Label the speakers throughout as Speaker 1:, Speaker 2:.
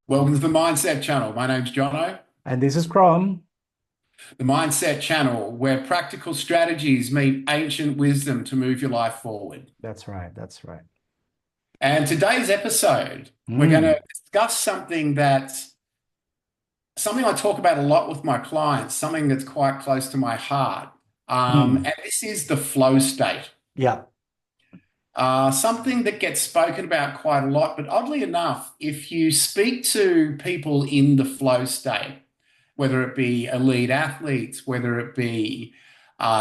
Speaker 1: Welcome to the Mindset Channel. My name's Jono.
Speaker 2: And this is Chrome.
Speaker 1: The Mindset Channel, where practical strategies meet ancient wisdom to move your life forward.
Speaker 2: That's right. That's right.
Speaker 1: And today's episode, we're going to
Speaker 2: Mm,
Speaker 1: discuss something I talk about a lot with my clients, something that's quite close to my heart.
Speaker 2: mm.
Speaker 1: And this is the flow state.
Speaker 2: Yeah.
Speaker 1: Something that gets spoken about quite a lot, but oddly enough, if you speak to people in the flow state, whether it be elite athletes, whether it be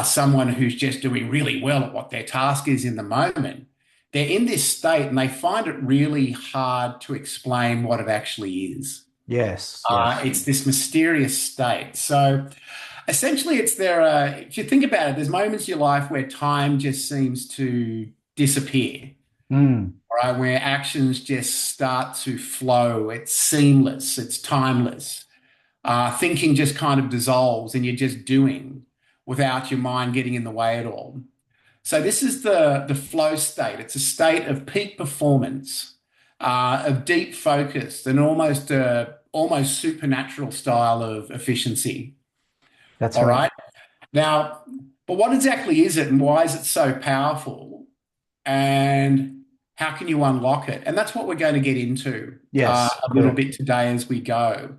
Speaker 1: someone who's just doing really well at what their task is in the moment, they're in this state and they find it really hard to explain what it actually is.
Speaker 2: Yes. Yes.
Speaker 1: It's this mysterious state. So essentially, if you think about it, there's moments in your life where time just seems to disappear,
Speaker 2: Mm.
Speaker 1: right? Where actions just start to flow. It's seamless, it's timeless. Thinking just kind of dissolves and you're just doing without your mind getting in the way at all. So this is the flow state. It's a state of peak performance, of deep focus, and almost supernatural style of efficiency.
Speaker 2: That's
Speaker 1: All
Speaker 2: right.
Speaker 1: right. Now, but what exactly is it and why is it so powerful? And how can you unlock it? And that's what we're going to get into
Speaker 2: Yes.
Speaker 1: a little
Speaker 2: Correct.
Speaker 1: bit today as we go.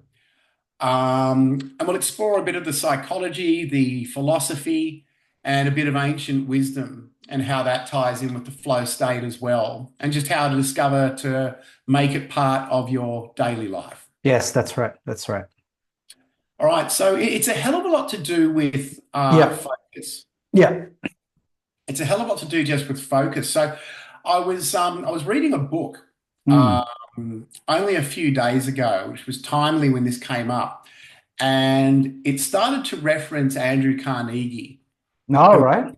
Speaker 1: And we'll explore a bit of the psychology, the philosophy, and a bit of ancient wisdom and how that ties in with the flow state as well, and just how to discover to make it part of your daily life.
Speaker 2: Yes. That's right. That's right.
Speaker 1: All right, so it's a hell of a lot to do with
Speaker 2: Yeah.
Speaker 1: focus.
Speaker 2: Yeah.
Speaker 1: It's a hell of a lot to do just with focus. So I was reading a book
Speaker 2: Mm.
Speaker 1: only a few days ago, which was timely when this came up, and it started to reference Andrew Carnegie,
Speaker 2: All
Speaker 1: who
Speaker 2: right.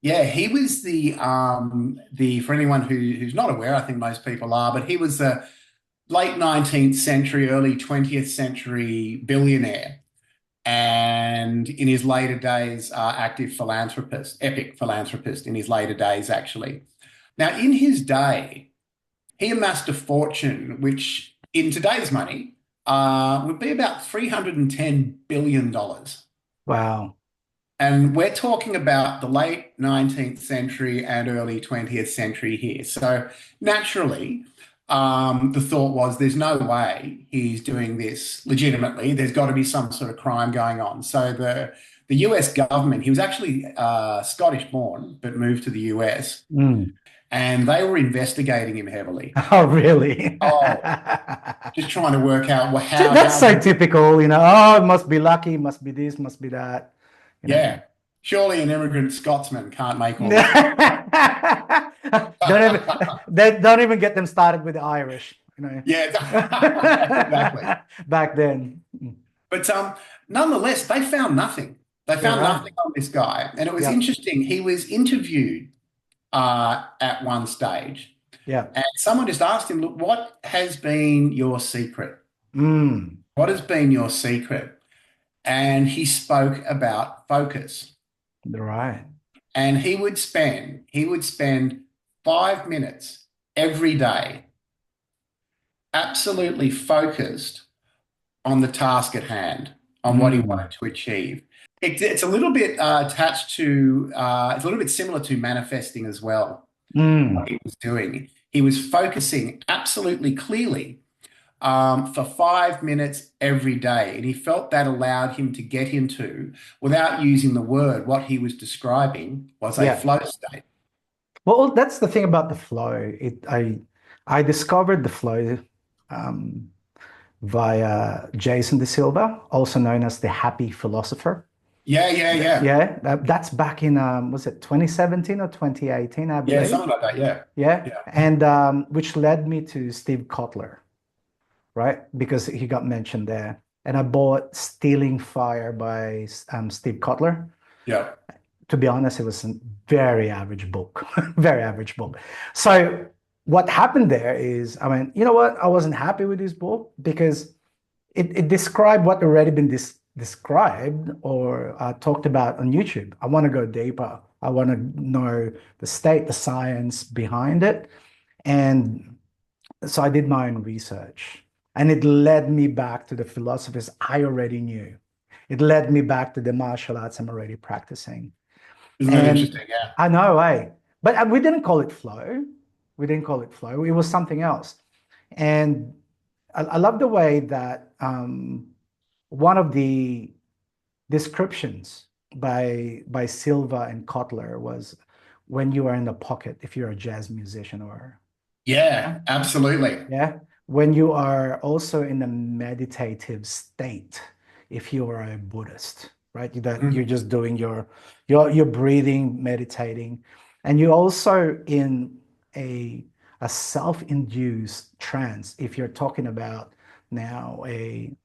Speaker 1: yeah, he was the for anyone who's not aware, I think most people are, but he was the late 19th century, early 20th century billionaire, and in his later days, active philanthropist, epic philanthropist in his later days, actually. Now, in his day, he amassed a fortune which, in today's money, would be about $310 billion.
Speaker 2: Wow.
Speaker 1: And we're talking about the late 19th century and early 20th century here. So naturally, the thought was there's no way he's doing this legitimately. There's got to be some sort of crime going on. So the US government, he was actually Scottish born, but moved to the US,
Speaker 2: Mm.
Speaker 1: and they were investigating him heavily.
Speaker 2: Oh, really?
Speaker 1: Oh, just trying to work out
Speaker 2: That's so typical, Oh, it must be lucky, must be this, must be that, you know.
Speaker 1: yeah, surely an immigrant Scotsman can't make all this.
Speaker 2: Don't even they don't even get them started with the Irish.
Speaker 1: Yeah, exactly.
Speaker 2: Back then.
Speaker 1: But nonetheless, they found nothing. They
Speaker 2: You're
Speaker 1: found
Speaker 2: right.
Speaker 1: nothing on this guy, and it was
Speaker 2: Yeah.
Speaker 1: interesting. He was interviewed at one stage,
Speaker 2: Yeah.
Speaker 1: and someone just asked him, "Look, what has been your secret?
Speaker 2: Mm.
Speaker 1: What has been your secret?" And he spoke about focus,
Speaker 2: Right.
Speaker 1: and he would spend 5 minutes every day, absolutely focused on the task at hand, on what he
Speaker 2: Mm.
Speaker 1: wanted to achieve. It's a little bit it's a little bit similar to manifesting as well, what
Speaker 2: Mm.
Speaker 1: he was doing. He was focusing absolutely clearly for 5 minutes every day. And he felt that allowed him to get into, without using the word, what he was describing was a
Speaker 2: Yeah.
Speaker 1: flow state.
Speaker 2: Well, that's the thing about the flow. I discovered the flow um, via Jason De Silva, also known as the Happy Philosopher.
Speaker 1: Yeah, yeah, yeah.
Speaker 2: Yeah, that's back in was it 2017 or 2018, I
Speaker 1: Yeah,
Speaker 2: believe.
Speaker 1: something like that. Yeah.
Speaker 2: Yeah,
Speaker 1: Yeah.
Speaker 2: and which led me to Steve Kotler, right? Because he got mentioned there. And I bought Stealing Fire by Steve Kotler.
Speaker 1: Yeah.
Speaker 2: To be honest, it was a very average book, very average book. So what happened there is, I mean, you know what? I wasn't happy with this book because it described what already been described or talked about on YouTube. I want to go deeper. I want to know the state, the science behind it. And so I did my own research. And it led me back to the philosophies I already knew. It led me back to the martial arts I'm already practicing.
Speaker 1: Isn't that
Speaker 2: And
Speaker 1: interesting? Yeah.
Speaker 2: I know, eh? But we didn't call it flow. We didn't call it flow. It was something else. And I love the way that one of the descriptions by Silva and Kotler was when you are in the pocket, if you're a jazz musician or
Speaker 1: Yeah, absolutely.
Speaker 2: yeah, when you are also in a meditative state, if you are a Buddhist, right? That you're
Speaker 1: Mhm.
Speaker 2: just doing your breathing, meditating, and you're also in a self-induced trance if you're talking about now in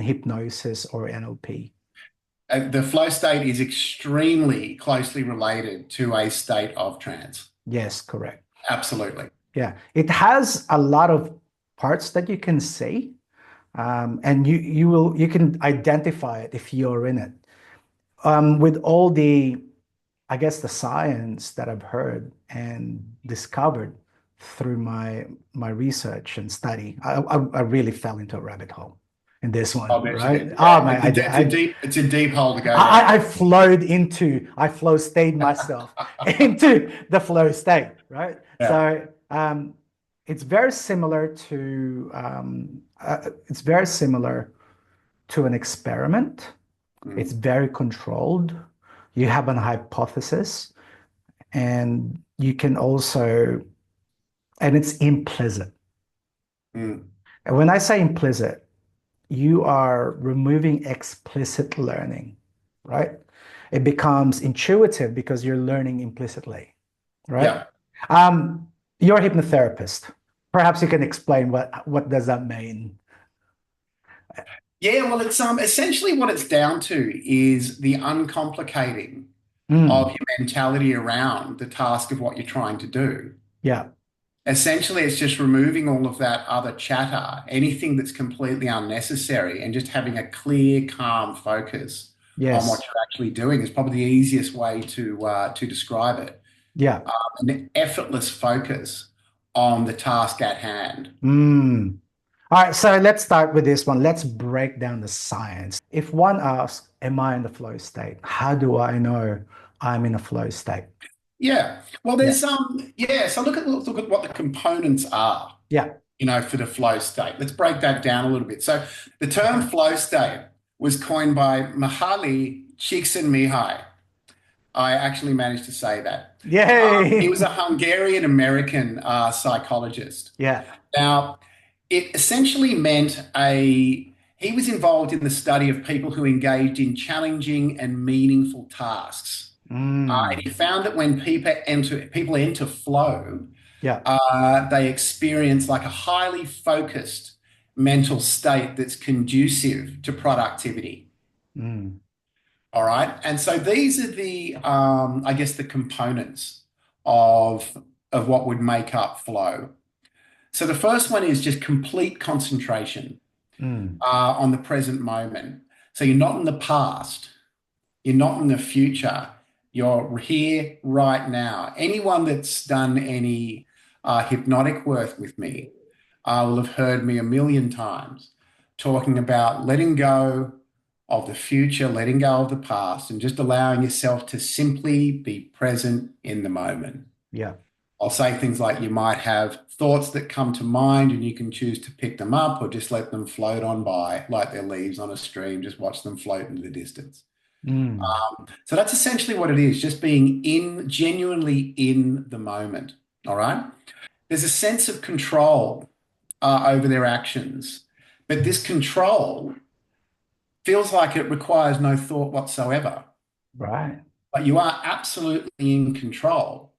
Speaker 2: hypnosis or NLP.
Speaker 1: The flow state is extremely closely related to a state of trance.
Speaker 2: Yes, correct.
Speaker 1: Absolutely.
Speaker 2: Yeah, it has a lot of parts that you can see, and you can identify it if you're in it. With all the, I guess, the science that I've heard and discovered through my research and study, I really fell into a rabbit hole in this
Speaker 1: I
Speaker 2: one,
Speaker 1: bet you
Speaker 2: right?
Speaker 1: did.
Speaker 2: Oh
Speaker 1: Yeah,
Speaker 2: my,
Speaker 1: it's a deep hole to go down.
Speaker 2: I flow stayed myself into the flow state, right?
Speaker 1: Yeah.
Speaker 2: So it's very similar it's very similar to an experiment. It's
Speaker 1: Mm,
Speaker 2: very controlled. You have an hypothesis, and you can also, and it's implicit.
Speaker 1: mm.
Speaker 2: And when I say implicit, you are removing explicit learning, right? It becomes intuitive because you're learning implicitly, right?
Speaker 1: Yeah.
Speaker 2: Um, you're a hypnotherapist. Perhaps you can explain what does that mean?
Speaker 1: Yeah, well, it's essentially what it's down to is the uncomplicating of
Speaker 2: Mm,
Speaker 1: your mentality around the task of what you're trying to do.
Speaker 2: yeah.
Speaker 1: Essentially, it's just removing all of that other chatter, anything that's completely unnecessary, and just having a clear, calm focus on what
Speaker 2: Yes.
Speaker 1: you're actually doing is probably the easiest way to describe it.
Speaker 2: Yeah.
Speaker 1: An effortless focus on the task at hand.
Speaker 2: Mm. All right, so let's start with this one. Let's break down the science. If one asks, am I in the flow state? How do I know I'm in a flow state?
Speaker 1: Yeah. Well,
Speaker 2: Yeah.
Speaker 1: there's yeah. So look at what the components are,
Speaker 2: Yeah.
Speaker 1: for the flow state. Let's break that down a little bit. So the term flow state was coined by Mihaly Csikszentmihalyi. I actually managed to say that. He
Speaker 2: Yay.
Speaker 1: was a Hungarian American psychologist.
Speaker 2: Yeah.
Speaker 1: Now, it essentially meant he was involved in the study of people who engaged in challenging and meaningful tasks. And he
Speaker 2: Mm.
Speaker 1: found that when people enter flow,
Speaker 2: Yeah.
Speaker 1: they experience like a highly focused mental state that's conducive to productivity.
Speaker 2: Mm.
Speaker 1: All right. And so these are I guess, the components of what would make up flow. So the first one is just complete concentration
Speaker 2: Mm.
Speaker 1: on the present moment. So you're not in the past, you're not in the future, you're here right now. Anyone that's done any hypnotic work with me will have heard me a million times talking about letting go of the future, letting go of the past, and just allowing yourself to simply be present in the moment.
Speaker 2: Yeah.
Speaker 1: I'll say things like you might have thoughts that come to mind and you can choose to pick them up or just let them float on by like they're leaves on a stream, just watch them float into the distance.
Speaker 2: Mm.
Speaker 1: So that's essentially what it is, just being genuinely in the moment. All right. There's a sense of control over their actions, but this control feels like it requires no thought whatsoever.
Speaker 2: Right.
Speaker 1: But you are absolutely in control,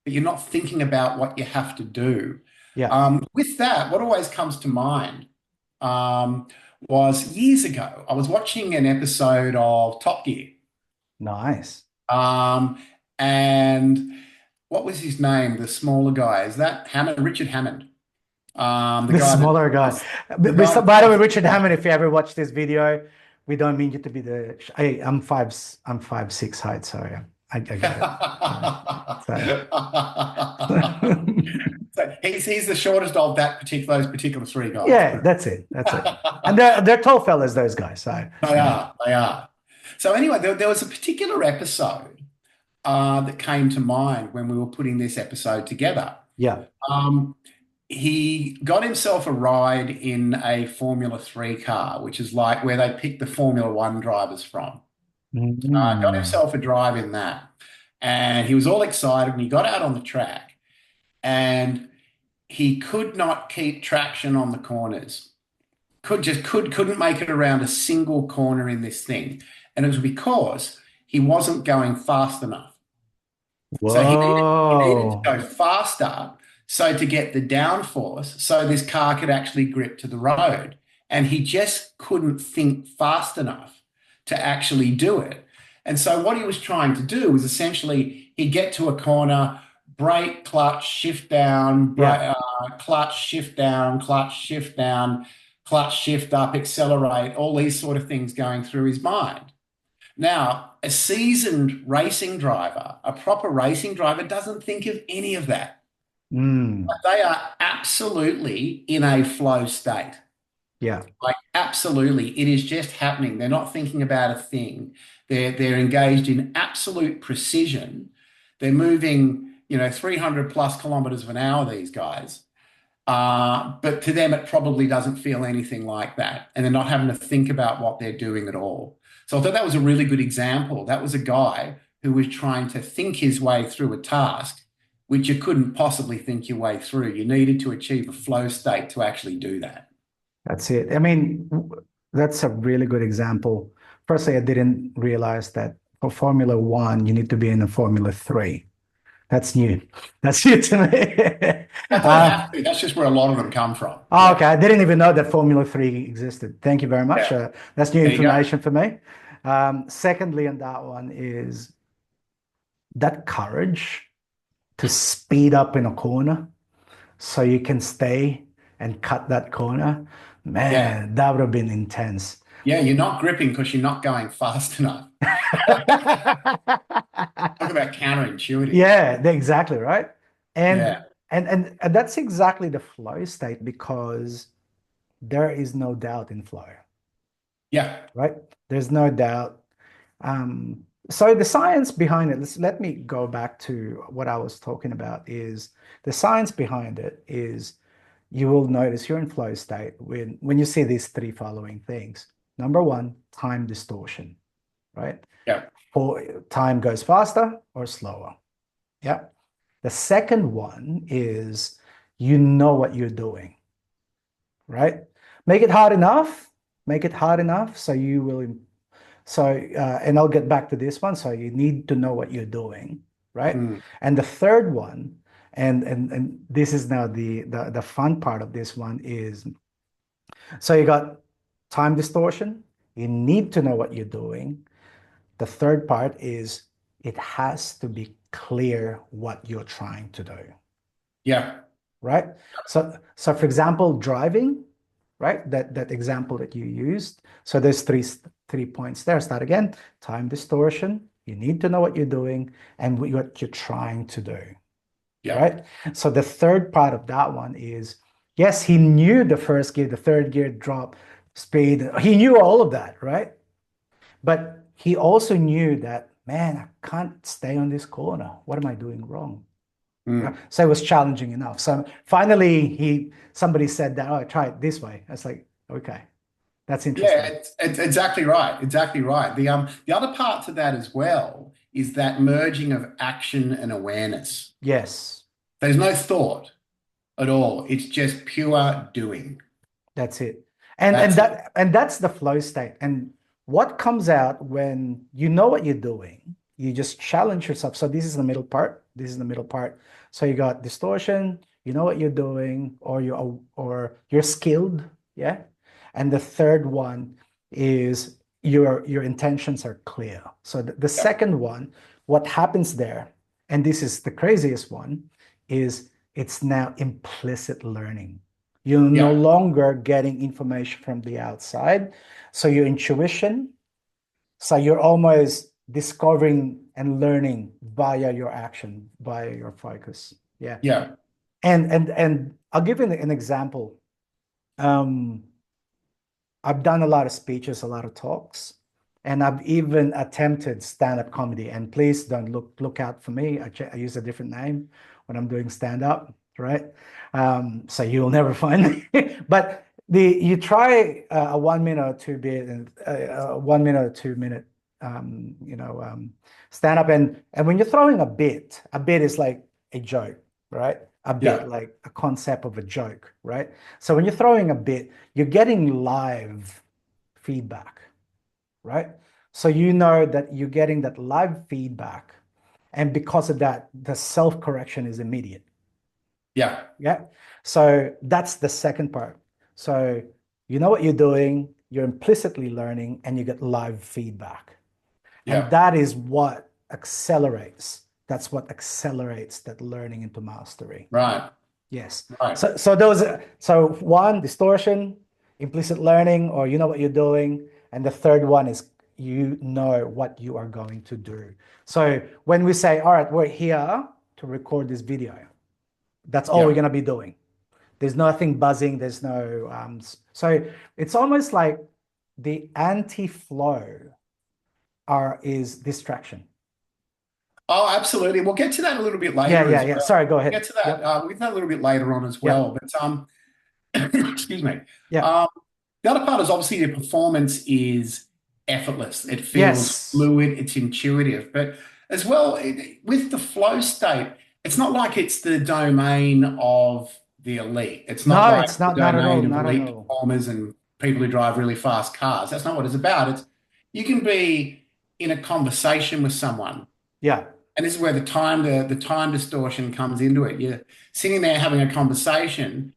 Speaker 1: but you're not thinking about what you have to do.
Speaker 2: Yeah.
Speaker 1: With that, what always comes to mind um, was years ago, I was watching an episode of Top Gear.
Speaker 2: Nice.
Speaker 1: Um, and what was his name? The smaller guy. Is that Hammond? Richard Hammond. The
Speaker 2: The
Speaker 1: guy that
Speaker 2: smaller guy.
Speaker 1: does the guy that
Speaker 2: By the way,
Speaker 1: does
Speaker 2: Richard Hammond, if you ever watch this video, we don't mean you to be the. Hey, I'm 5'6" height, so yeah. I get it. Yeah. So,
Speaker 1: So he's the shortest of those particular three guys.
Speaker 2: yeah, that's it. That's it. And they're tall fellas, those guys. So
Speaker 1: They
Speaker 2: yeah,
Speaker 1: are. They are. So anyway, there was a particular episode that came to mind when we were putting this episode together.
Speaker 2: yeah.
Speaker 1: Um, he got himself a ride in a Formula 3 car, which is like where they pick the Formula 1 drivers from. Got
Speaker 2: Mm.
Speaker 1: himself a drive in that. And he was all excited and he got out on the track and he could not keep traction on the corners. Couldn't make it around a single corner in this thing. And it was because he wasn't going fast enough. So he needed to
Speaker 2: Whoa.
Speaker 1: go faster so to get the downforce so this car could actually grip to the road. And he just couldn't think fast enough to actually do it. And so what he was trying to do was essentially he'd get to a corner, brake, clutch, shift down,
Speaker 2: Yeah.
Speaker 1: clutch, shift down, clutch, shift down, clutch, shift up, accelerate, all these sort of things going through his mind. Now, a seasoned racing driver, a proper racing driver, doesn't think of any of that.
Speaker 2: Mm.
Speaker 1: They are absolutely in a flow state.
Speaker 2: Yeah.
Speaker 1: Like absolutely, it is just happening. They're not thinking about a thing. They're engaged in absolute precision. They're moving, 300 plus kilometers an hour, these guys. But to them, it probably doesn't feel anything like that. And they're not having to think about what they're doing at all. So I thought that was a really good example. That was a guy who was trying to think his way through a task, which you couldn't possibly think your way through. You needed to achieve a flow state to actually do that.
Speaker 2: That's it. I mean, that's a really good example. Firstly, I didn't realize that for Formula One, you need to be in a Formula Three. That's new. That's new to me.
Speaker 1: I don't have to. That's just where a lot of them come from.
Speaker 2: Oh,
Speaker 1: Yeah.
Speaker 2: okay. I didn't even know that Formula 3 existed. Thank you very much.
Speaker 1: Yeah.
Speaker 2: That's new
Speaker 1: There you go.
Speaker 2: information for me. Secondly, on that one is that courage to speed up in a corner so you can stay and cut that corner.
Speaker 1: Yeah.
Speaker 2: Man, that would have been intense.
Speaker 1: Yeah. You're not gripping because you're not going fast enough. Talk about counterintuitive.
Speaker 2: Yeah, exactly right. And
Speaker 1: Yeah.
Speaker 2: and that's exactly the flow state because there is no doubt in flow,
Speaker 1: Yeah.
Speaker 2: right? There's no doubt. So the science behind it, let me go back to what I was talking about is the science behind it is you will notice you're in flow state when you see these three following things. Number one, time distortion, right?
Speaker 1: Yeah.
Speaker 2: For time goes faster or slower. Yeah. The second one is you know what you're doing, right? Make it hard enough. Make it hard enough so you will. So, and I'll get back to this one. So you need to know what you're doing, right?
Speaker 1: Mm.
Speaker 2: And the third one, and this is now the fun part of this one is, so you got time distortion. You need to know what you're doing. The third part is it has to be clear what you're trying to do,
Speaker 1: Yeah.
Speaker 2: right? So for example, driving, right? That example that you used. So there's three points there. Start again. Time distortion. You need to know what you're doing and what you're trying to do,
Speaker 1: Yeah.
Speaker 2: right? So the third part of that one is, yes, he knew the first gear, the third gear drop, speed. He knew all of that, right? But he also knew that, man, I can't stay on this corner. What am I doing wrong?
Speaker 1: Mm.
Speaker 2: Right? So it was challenging enough. So finally, somebody said that, oh, try it this way. I was like, okay, that's
Speaker 1: Yeah,
Speaker 2: interesting.
Speaker 1: it's exactly right. Exactly right. The other part to that as well is that merging of action and awareness.
Speaker 2: Yes,
Speaker 1: There's no thought at all. It's just pure doing.
Speaker 2: that's it. And
Speaker 1: That's it.
Speaker 2: that's the flow state. And what comes out when you know what you're doing, you just challenge yourself. So this is the middle part. This is the middle part. So you got distortion, you know what you're doing, or you're skilled, yeah. And the third one is your intentions are clear. So the
Speaker 1: Yeah.
Speaker 2: second one, what happens there, and this is the craziest one, is it's now implicit learning. You're no
Speaker 1: Yeah.
Speaker 2: longer getting information from the outside. So your intuition, so you're almost discovering and learning via your action, via your focus. Yeah.
Speaker 1: Yeah.
Speaker 2: And I'll give you an example. Um, I've done a lot of speeches, a lot of talks, and I've even attempted stand-up comedy. And please don't look out for me. I use a different name when I'm doing stand-up, right? So you'll never find me. But you try a 1 minute or 2 minute, 1 minute or 2 minute, stand-up, and when you're throwing a bit is like a joke, right? A bit
Speaker 1: Yeah.
Speaker 2: like a concept of a joke, right? So when you're throwing a bit, you're getting live feedback, right? So you know that you're getting that live feedback. And because of that, the self-correction is immediate.
Speaker 1: Yeah.
Speaker 2: Yeah. So that's the second part. So you know what you're doing, you're implicitly learning, and you get live feedback. And
Speaker 1: Yeah.
Speaker 2: that is what accelerates. That's what accelerates that learning into mastery.
Speaker 1: Right.
Speaker 2: Yes.
Speaker 1: Right.
Speaker 2: So one, distortion, implicit learning, or you know what you're doing. And the third one is you know what you are going to do. So when we say, all right, we're here to record this video, that's all we're
Speaker 1: Yeah.
Speaker 2: going to be doing. There's nothing buzzing. There's no, so it's almost like the anti-flow is distraction.
Speaker 1: Oh, absolutely. We'll get to that a little bit
Speaker 2: Yeah,
Speaker 1: later
Speaker 2: yeah,
Speaker 1: as
Speaker 2: yeah.
Speaker 1: well.
Speaker 2: Sorry, go
Speaker 1: We'll
Speaker 2: ahead.
Speaker 1: get to that.
Speaker 2: Yep,
Speaker 1: We'll get to that a little bit later on as
Speaker 2: yep,
Speaker 1: well. But excuse me.
Speaker 2: yep.
Speaker 1: Um, the other part is obviously the performance is effortless. It feels
Speaker 2: Yes.
Speaker 1: fluid. It's intuitive. But as well, with the flow state, it's not like it's the domain of the elite. It's not
Speaker 2: No,
Speaker 1: like
Speaker 2: it's
Speaker 1: the
Speaker 2: not at all.
Speaker 1: domain of
Speaker 2: Not at
Speaker 1: elite
Speaker 2: all.
Speaker 1: performers and people who drive really fast cars. That's not what it's about. It's you can be in a conversation with someone.
Speaker 2: Yeah.
Speaker 1: And this is where the time distortion comes into it. You're sitting there having a conversation.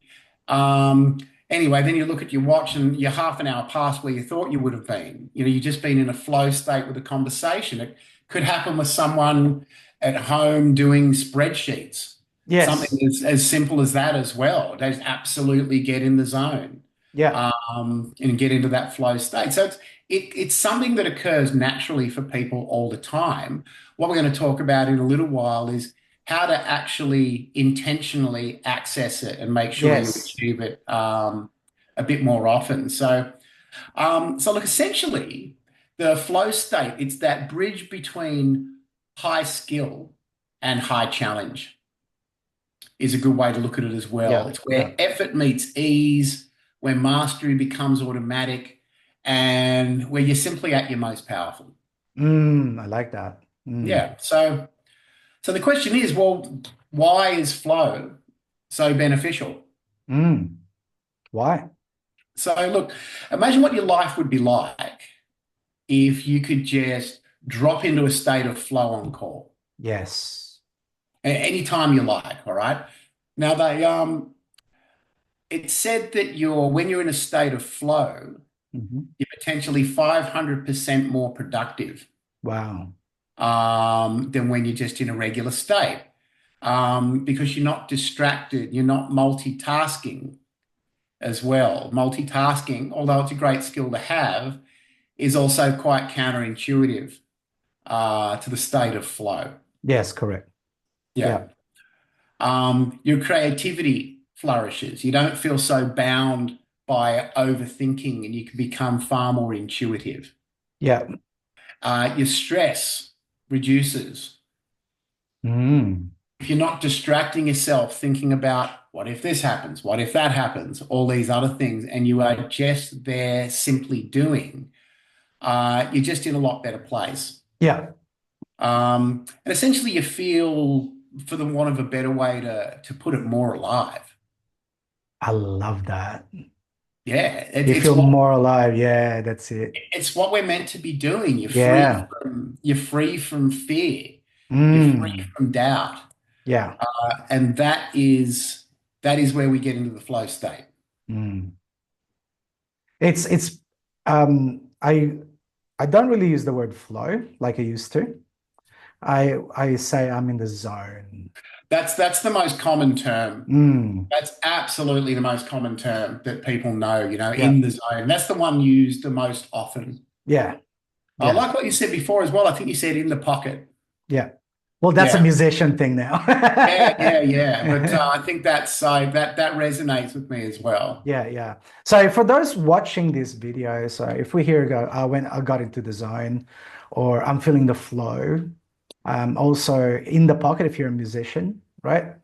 Speaker 1: Anyway, then you look at your watch and you're half an hour past where you thought you would have been. You've just been in a flow state with a conversation. It could happen with someone at home doing spreadsheets.
Speaker 2: Yes.
Speaker 1: Something as simple as that as well. They just absolutely get in the zone
Speaker 2: Yeah.
Speaker 1: and get into that flow state. So it's something that occurs naturally for people all the time. What we're going to talk about in a little while is how to actually intentionally access it and make sure you
Speaker 2: Yes.
Speaker 1: achieve it a bit more often. So look, essentially, the flow state, it's that bridge between high skill and high challenge is a good way to look at it as well.
Speaker 2: Yeah.
Speaker 1: It's
Speaker 2: Yeah.
Speaker 1: where effort meets ease, where mastery becomes automatic, and where you're simply at your most powerful.
Speaker 2: I like that.
Speaker 1: Yeah. So the question is, well, why is flow so beneficial?
Speaker 2: Mm. Why?
Speaker 1: So look, imagine what your life would be like if you could just drop into a state of flow on call
Speaker 2: Yes.
Speaker 1: anytime you like, all right? Now it's said that when you're in a state of flow,
Speaker 2: Hmm.
Speaker 1: you're potentially 500% more productive
Speaker 2: Wow.
Speaker 1: than when you're just in a regular state because you're not distracted, you're not multitasking as well. Multitasking, although it's a great skill to have, is also quite counterintuitive to the state of flow.
Speaker 2: Yes, correct.
Speaker 1: Yeah.
Speaker 2: Yeah.
Speaker 1: Your creativity flourishes. You don't feel so bound by overthinking and you can become far more intuitive.
Speaker 2: Yeah.
Speaker 1: Your stress reduces.
Speaker 2: Mm.
Speaker 1: If you're not distracting yourself thinking about what if this happens, what if that happens, all these other things, and you are just there simply doing, you're just in a lot better place.
Speaker 2: Yeah.
Speaker 1: And essentially, you feel, for the want of a better way to put it, more alive.
Speaker 2: I love that.
Speaker 1: Yeah,
Speaker 2: You
Speaker 1: it's
Speaker 2: feel
Speaker 1: what
Speaker 2: more alive. Yeah, that's it.
Speaker 1: we're meant to be doing.
Speaker 2: Yeah.
Speaker 1: You're free from fear. You're free
Speaker 2: Mm.
Speaker 1: from doubt.
Speaker 2: Yeah.
Speaker 1: And that is where we get into the flow state.
Speaker 2: Mm. It's I don't really use the word flow like I used to. I say I'm in the zone.
Speaker 1: That's the most common term.
Speaker 2: Mm.
Speaker 1: That's absolutely the most common term that people know,
Speaker 2: Yeah.
Speaker 1: in the zone. That's the one used the most often.
Speaker 2: Yeah.
Speaker 1: I
Speaker 2: Yeah.
Speaker 1: like what you said before as well. I think you said in the pocket.
Speaker 2: Yeah. Well, that's a
Speaker 1: Yeah.
Speaker 2: musician thing now.
Speaker 1: Yeah. But I think that resonates with me as well.
Speaker 2: Yeah, yeah. So for those watching this video, so if we hear go, when I got into the zone, or I'm feeling the flow, also in the pocket if you're a musician, right?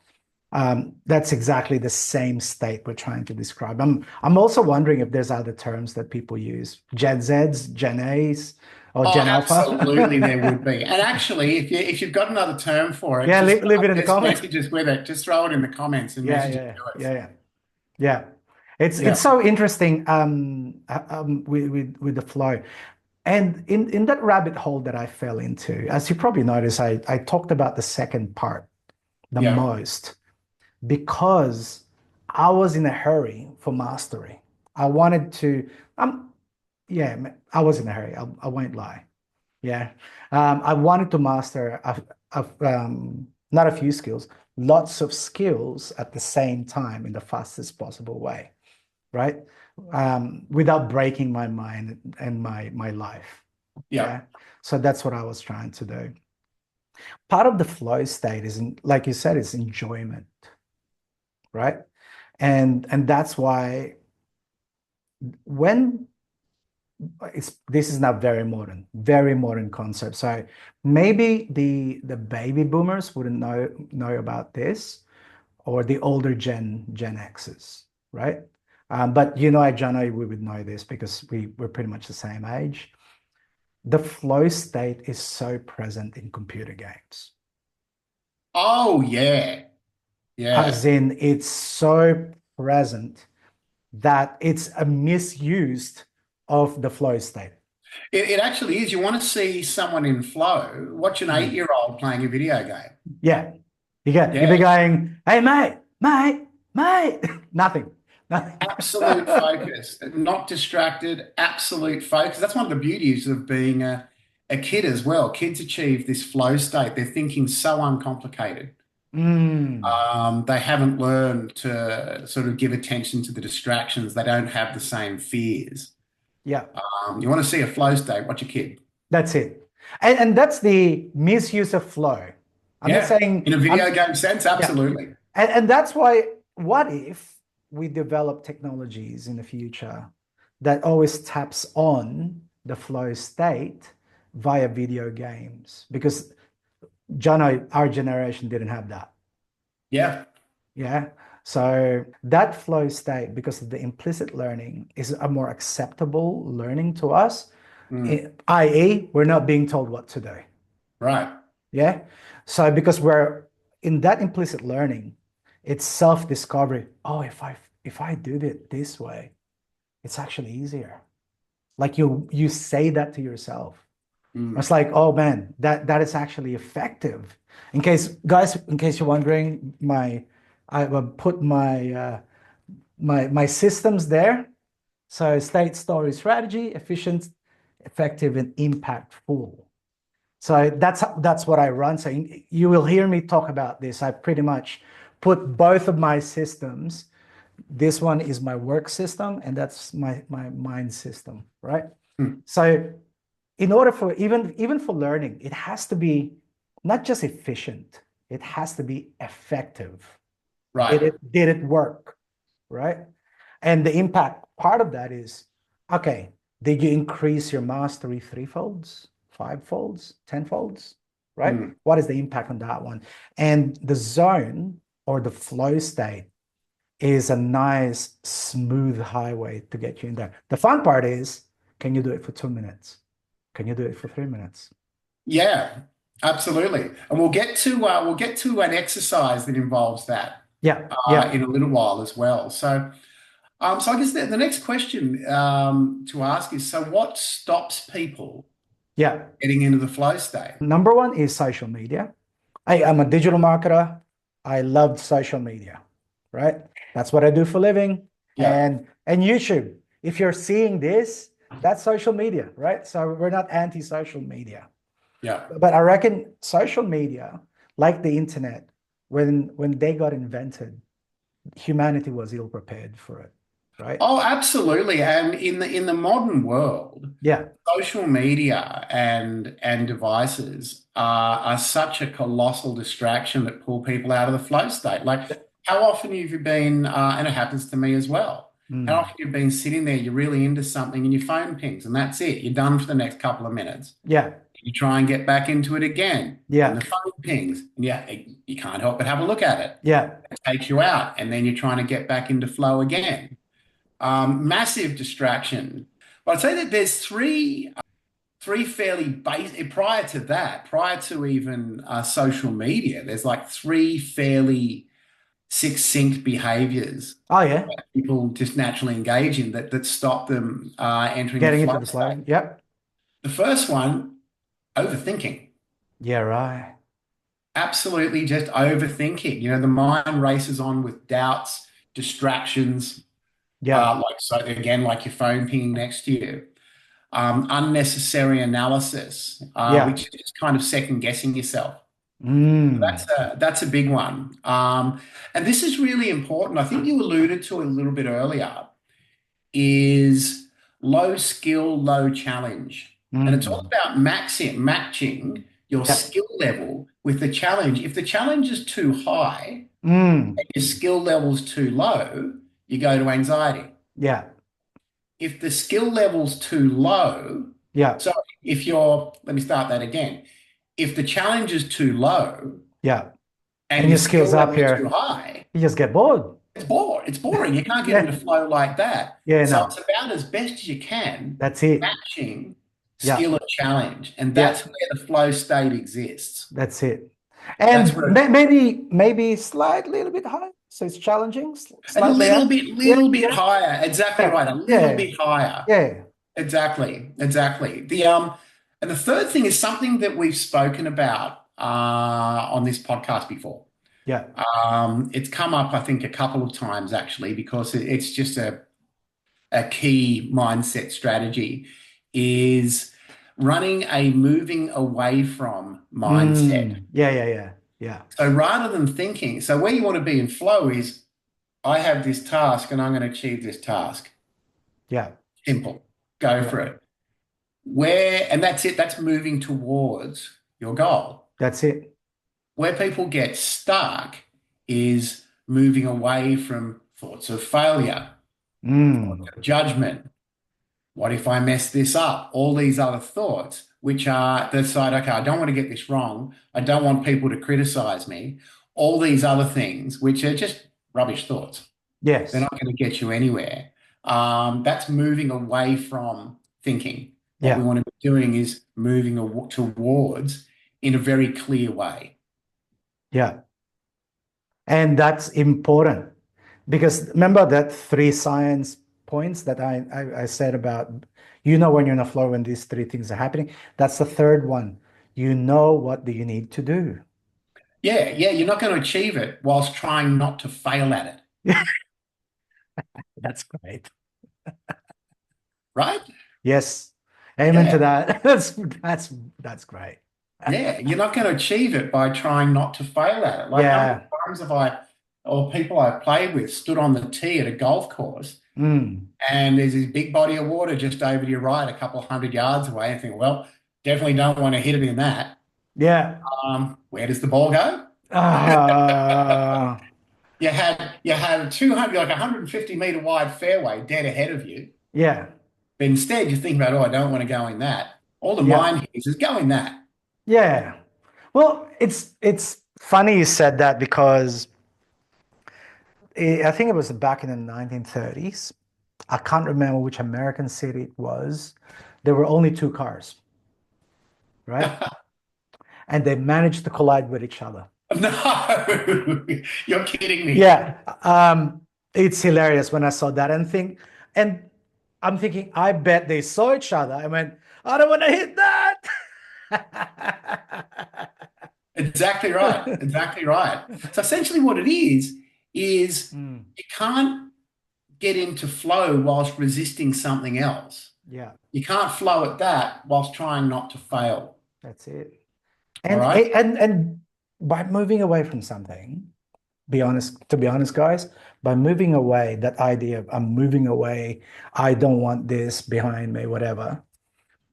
Speaker 2: That's exactly the same state we're trying to describe. I'm also wondering if there's other terms that people use, Gen Zs, Gen As, or
Speaker 1: Oh,
Speaker 2: Gen
Speaker 1: absolutely, there
Speaker 2: Alpha.
Speaker 1: would be. And actually, if you've got another term for it,
Speaker 2: Yeah, leave it in the
Speaker 1: just
Speaker 2: comments.
Speaker 1: message us with it. Just throw it in the comments and
Speaker 2: Yeah,
Speaker 1: message it
Speaker 2: yeah,
Speaker 1: to us.
Speaker 2: yeah, yeah. Yeah, it's
Speaker 1: Yeah.
Speaker 2: so interesting with the flow. And in that rabbit hole that I fell into, as you probably noticed, I talked about the second part the
Speaker 1: Yeah.
Speaker 2: most because I was in a hurry for mastery. I wanted to, yeah, I was in a hurry. I won't lie. Yeah. I wanted to master not a few skills, lots of skills at the same time in the fastest possible way, right? Without breaking my mind and my life.
Speaker 1: Yeah.
Speaker 2: Yeah. So that's what I was trying to do. Part of the flow state is, like you said, is enjoyment, right? And that's why when this is now very modern concept. So maybe the baby boomers wouldn't know about this, or the older Gen X's, right? But Jono, we would know this because we're pretty much the same age. The flow state is so present in computer games,
Speaker 1: Oh, yeah.
Speaker 2: as
Speaker 1: Yeah.
Speaker 2: in it's so present that it's a misuse of the flow state.
Speaker 1: It actually is. You want to see someone in flow, watch an
Speaker 2: Mm.
Speaker 1: 8-year-old playing a video game.
Speaker 2: Yeah. You'll be
Speaker 1: Yeah.
Speaker 2: going, hey, mate, nothing, nothing.
Speaker 1: Absolute focus, not distracted, absolute focus. That's one of the beauties of being a kid as well. Kids achieve this flow state. They're thinking so uncomplicated.
Speaker 2: Mm.
Speaker 1: They haven't learned to sort of give attention to the distractions. They don't have the same fears.
Speaker 2: Yeah,
Speaker 1: You want to see a flow state, watch a kid.
Speaker 2: that's it. And that's the misuse of flow. I'm not
Speaker 1: Yeah.
Speaker 2: saying,
Speaker 1: In a video game sense,
Speaker 2: yeah.
Speaker 1: absolutely.
Speaker 2: And that's why, what if we develop technologies in the future that always taps on the flow state via video games? Because, Jono, our generation didn't have that.
Speaker 1: Yeah.
Speaker 2: Yeah. So that flow state, because of the implicit learning, is a more acceptable learning to us,
Speaker 1: Mm.
Speaker 2: i.e., we're not being told what to do.
Speaker 1: Right.
Speaker 2: Yeah. So because we're in that implicit learning, it's self-discovery. Oh, if I do it this way, it's actually easier. Like you say that to yourself.
Speaker 1: Mm.
Speaker 2: It's like, oh man, that is actually effective. In case you're wondering, I will put my systems there. So state, story, strategy, efficient, effective, and impactful. So that's what I run. So you will hear me talk about this. I pretty much put both of my systems. This one is my work system, and that's my mind system, right?
Speaker 1: Mm.
Speaker 2: So in order for even for learning, it has to be not just efficient, it has to be effective. Did
Speaker 1: Right.
Speaker 2: it work, right? And the impact part of that is, okay, did you increase your mastery threefolds, fivefolds, tenfolds, right?
Speaker 1: Mm.
Speaker 2: What is the impact on that one? And the zone or the flow state is a nice smooth highway to get you in there. The fun part is, can you do it for 2 minutes? Can you do it for 3 minutes?
Speaker 1: Yeah, absolutely. And we'll get to an exercise that involves that
Speaker 2: Yeah, yeah,
Speaker 1: in a little while as well. So I guess the next question to ask is, so what stops people
Speaker 2: yeah.
Speaker 1: getting into the flow state?
Speaker 2: Number one is social media. I'm a digital marketer. I love social media, right? That's what I do for a living.
Speaker 1: Yeah,
Speaker 2: And YouTube. If you're seeing this, that's social media, right? So we're not anti-social media.
Speaker 1: yeah,
Speaker 2: But I reckon social media, like the internet, when they got invented, humanity was ill prepared for it. right?
Speaker 1: Oh, absolutely. And in the modern world,
Speaker 2: Yeah.
Speaker 1: social media and devices are such a colossal distraction that pull people out of the flow state. Like, how often have you been, and it happens to me as well, how
Speaker 2: Mm.
Speaker 1: often you've been sitting there, you're really into something and your phone pings and that's it. You're done for the next couple of minutes.
Speaker 2: Yeah.
Speaker 1: You try and get back into it again and
Speaker 2: Yeah.
Speaker 1: the phone pings and yeah, you can't help but have a look at it.
Speaker 2: Yeah.
Speaker 1: It takes you out and then you're trying to get back into flow again. Massive distraction. But I'd say that there's three fairly basic prior to that, prior to even social media, there's like three fairly succinct behaviors
Speaker 2: Oh, yeah.
Speaker 1: people just naturally engage in that stop them entering the
Speaker 2: Getting into
Speaker 1: flow
Speaker 2: the
Speaker 1: state.
Speaker 2: flow. Yep.
Speaker 1: The first one, overthinking.
Speaker 2: Yeah, right.
Speaker 1: Absolutely just overthinking. The mind races on with doubts, distractions,
Speaker 2: Yeah.
Speaker 1: like so again, like your phone pinging next to you. Unnecessary analysis,
Speaker 2: Yeah.
Speaker 1: which is kind of second guessing yourself.
Speaker 2: Mm.
Speaker 1: That's a big one. And this is really important. I think you alluded to it a little bit earlier, is low skill, low challenge. And it's all
Speaker 2: Mm.
Speaker 1: about matching your
Speaker 2: Yeah.
Speaker 1: skill level with the challenge. If the challenge is too high
Speaker 2: Mm.
Speaker 1: and your skill level's too low, you go to anxiety.
Speaker 2: Yeah.
Speaker 1: If the skill level's too low,
Speaker 2: Yeah.
Speaker 1: so let me start that again. If the challenge is too low
Speaker 2: Yeah.
Speaker 1: and
Speaker 2: And
Speaker 1: your
Speaker 2: your
Speaker 1: skill
Speaker 2: skills up
Speaker 1: level's too
Speaker 2: here,
Speaker 1: high,
Speaker 2: you just get bored.
Speaker 1: it's bored. It's boring. You can't get into
Speaker 2: Yeah.
Speaker 1: flow like that.
Speaker 2: Yeah,
Speaker 1: So
Speaker 2: no.
Speaker 1: it's about as best as you can
Speaker 2: That's it.
Speaker 1: matching
Speaker 2: Yeah.
Speaker 1: skill and challenge. And
Speaker 2: Yeah.
Speaker 1: that's where the flow state exists.
Speaker 2: That's it.
Speaker 1: That's
Speaker 2: And
Speaker 1: where
Speaker 2: maybe slightly little bit high. So it's challenging,
Speaker 1: a
Speaker 2: slightly high. Yeah.
Speaker 1: little bit
Speaker 2: Yeah.
Speaker 1: higher. Exactly
Speaker 2: Yeah.
Speaker 1: right. A little
Speaker 2: Yeah.
Speaker 1: bit higher.
Speaker 2: Yeah.
Speaker 1: Exactly, exactly. And the third thing is something that we've spoken about on this podcast before.
Speaker 2: Yeah.
Speaker 1: It's come up, I think, a couple of times actually, because it's just a key mindset strategy is running a moving away from mindset.
Speaker 2: Yeah. Yeah. Yeah. Yeah.
Speaker 1: So rather than thinking, so where you want to be in flow is I have this task and I'm going to achieve this task.
Speaker 2: Yeah.
Speaker 1: Simple. Go
Speaker 2: Yeah.
Speaker 1: for it. And that's it, that's moving towards your goal.
Speaker 2: That's it.
Speaker 1: Where people get stuck is moving away from thoughts of failure,
Speaker 2: Mm.
Speaker 1: judgment. What if I mess this up? All these other thoughts, which are the side, okay, I don't want to get this wrong. I don't want people to criticize me. All these other things, which are just rubbish thoughts. They're
Speaker 2: Yes.
Speaker 1: not going to get you anywhere. That's moving away from thinking. What we
Speaker 2: Yeah.
Speaker 1: want to be doing is moving towards in a very clear way.
Speaker 2: Yeah. And that's important because remember that three science points that I said about, when you're in a flow when these three things are happening. That's the third one. What do you need to do?
Speaker 1: Yeah, yeah, you're not going to achieve it whilst trying not to fail at it,
Speaker 2: That's great.
Speaker 1: right?
Speaker 2: Yes. Amen to
Speaker 1: Yeah,
Speaker 2: that. That's great.
Speaker 1: yeah, you're not going to achieve it by trying not to fail at it. Like how many
Speaker 2: Yeah.
Speaker 1: times have or people I've played with stood on the tee at a golf course
Speaker 2: Mm.
Speaker 1: and there's this big body of water just over to your right, a couple of 100 yards away, and think, well, definitely don't want to hit it in that.
Speaker 2: Yeah.
Speaker 1: Where does the ball go?
Speaker 2: Uh,
Speaker 1: You had 200, like 150-meter wide fairway dead ahead of you.
Speaker 2: yeah.
Speaker 1: But instead, you think about, oh, I don't want to go in that. All the
Speaker 2: Yeah.
Speaker 1: mind hears is go in that.
Speaker 2: Yeah. Well, it's funny you said that because I think it was back in the 1930s. I can't remember which American city it was. There were only two cars, right? And they managed to collide with each other.
Speaker 1: No, you're kidding me.
Speaker 2: Yeah. It's hilarious when I saw that and I'm thinking, I bet they saw each other. I went, I don't want to hit that.
Speaker 1: Exactly right. Exactly right. So essentially what it is
Speaker 2: Mm,
Speaker 1: you can't get into flow whilst resisting something else.
Speaker 2: yeah,
Speaker 1: You can't flow at that whilst trying not to fail.
Speaker 2: that's it.
Speaker 1: All
Speaker 2: And
Speaker 1: right?
Speaker 2: and by moving away from something, To be honest, guys, by moving away, that idea of I'm moving away, I don't want this behind me, whatever.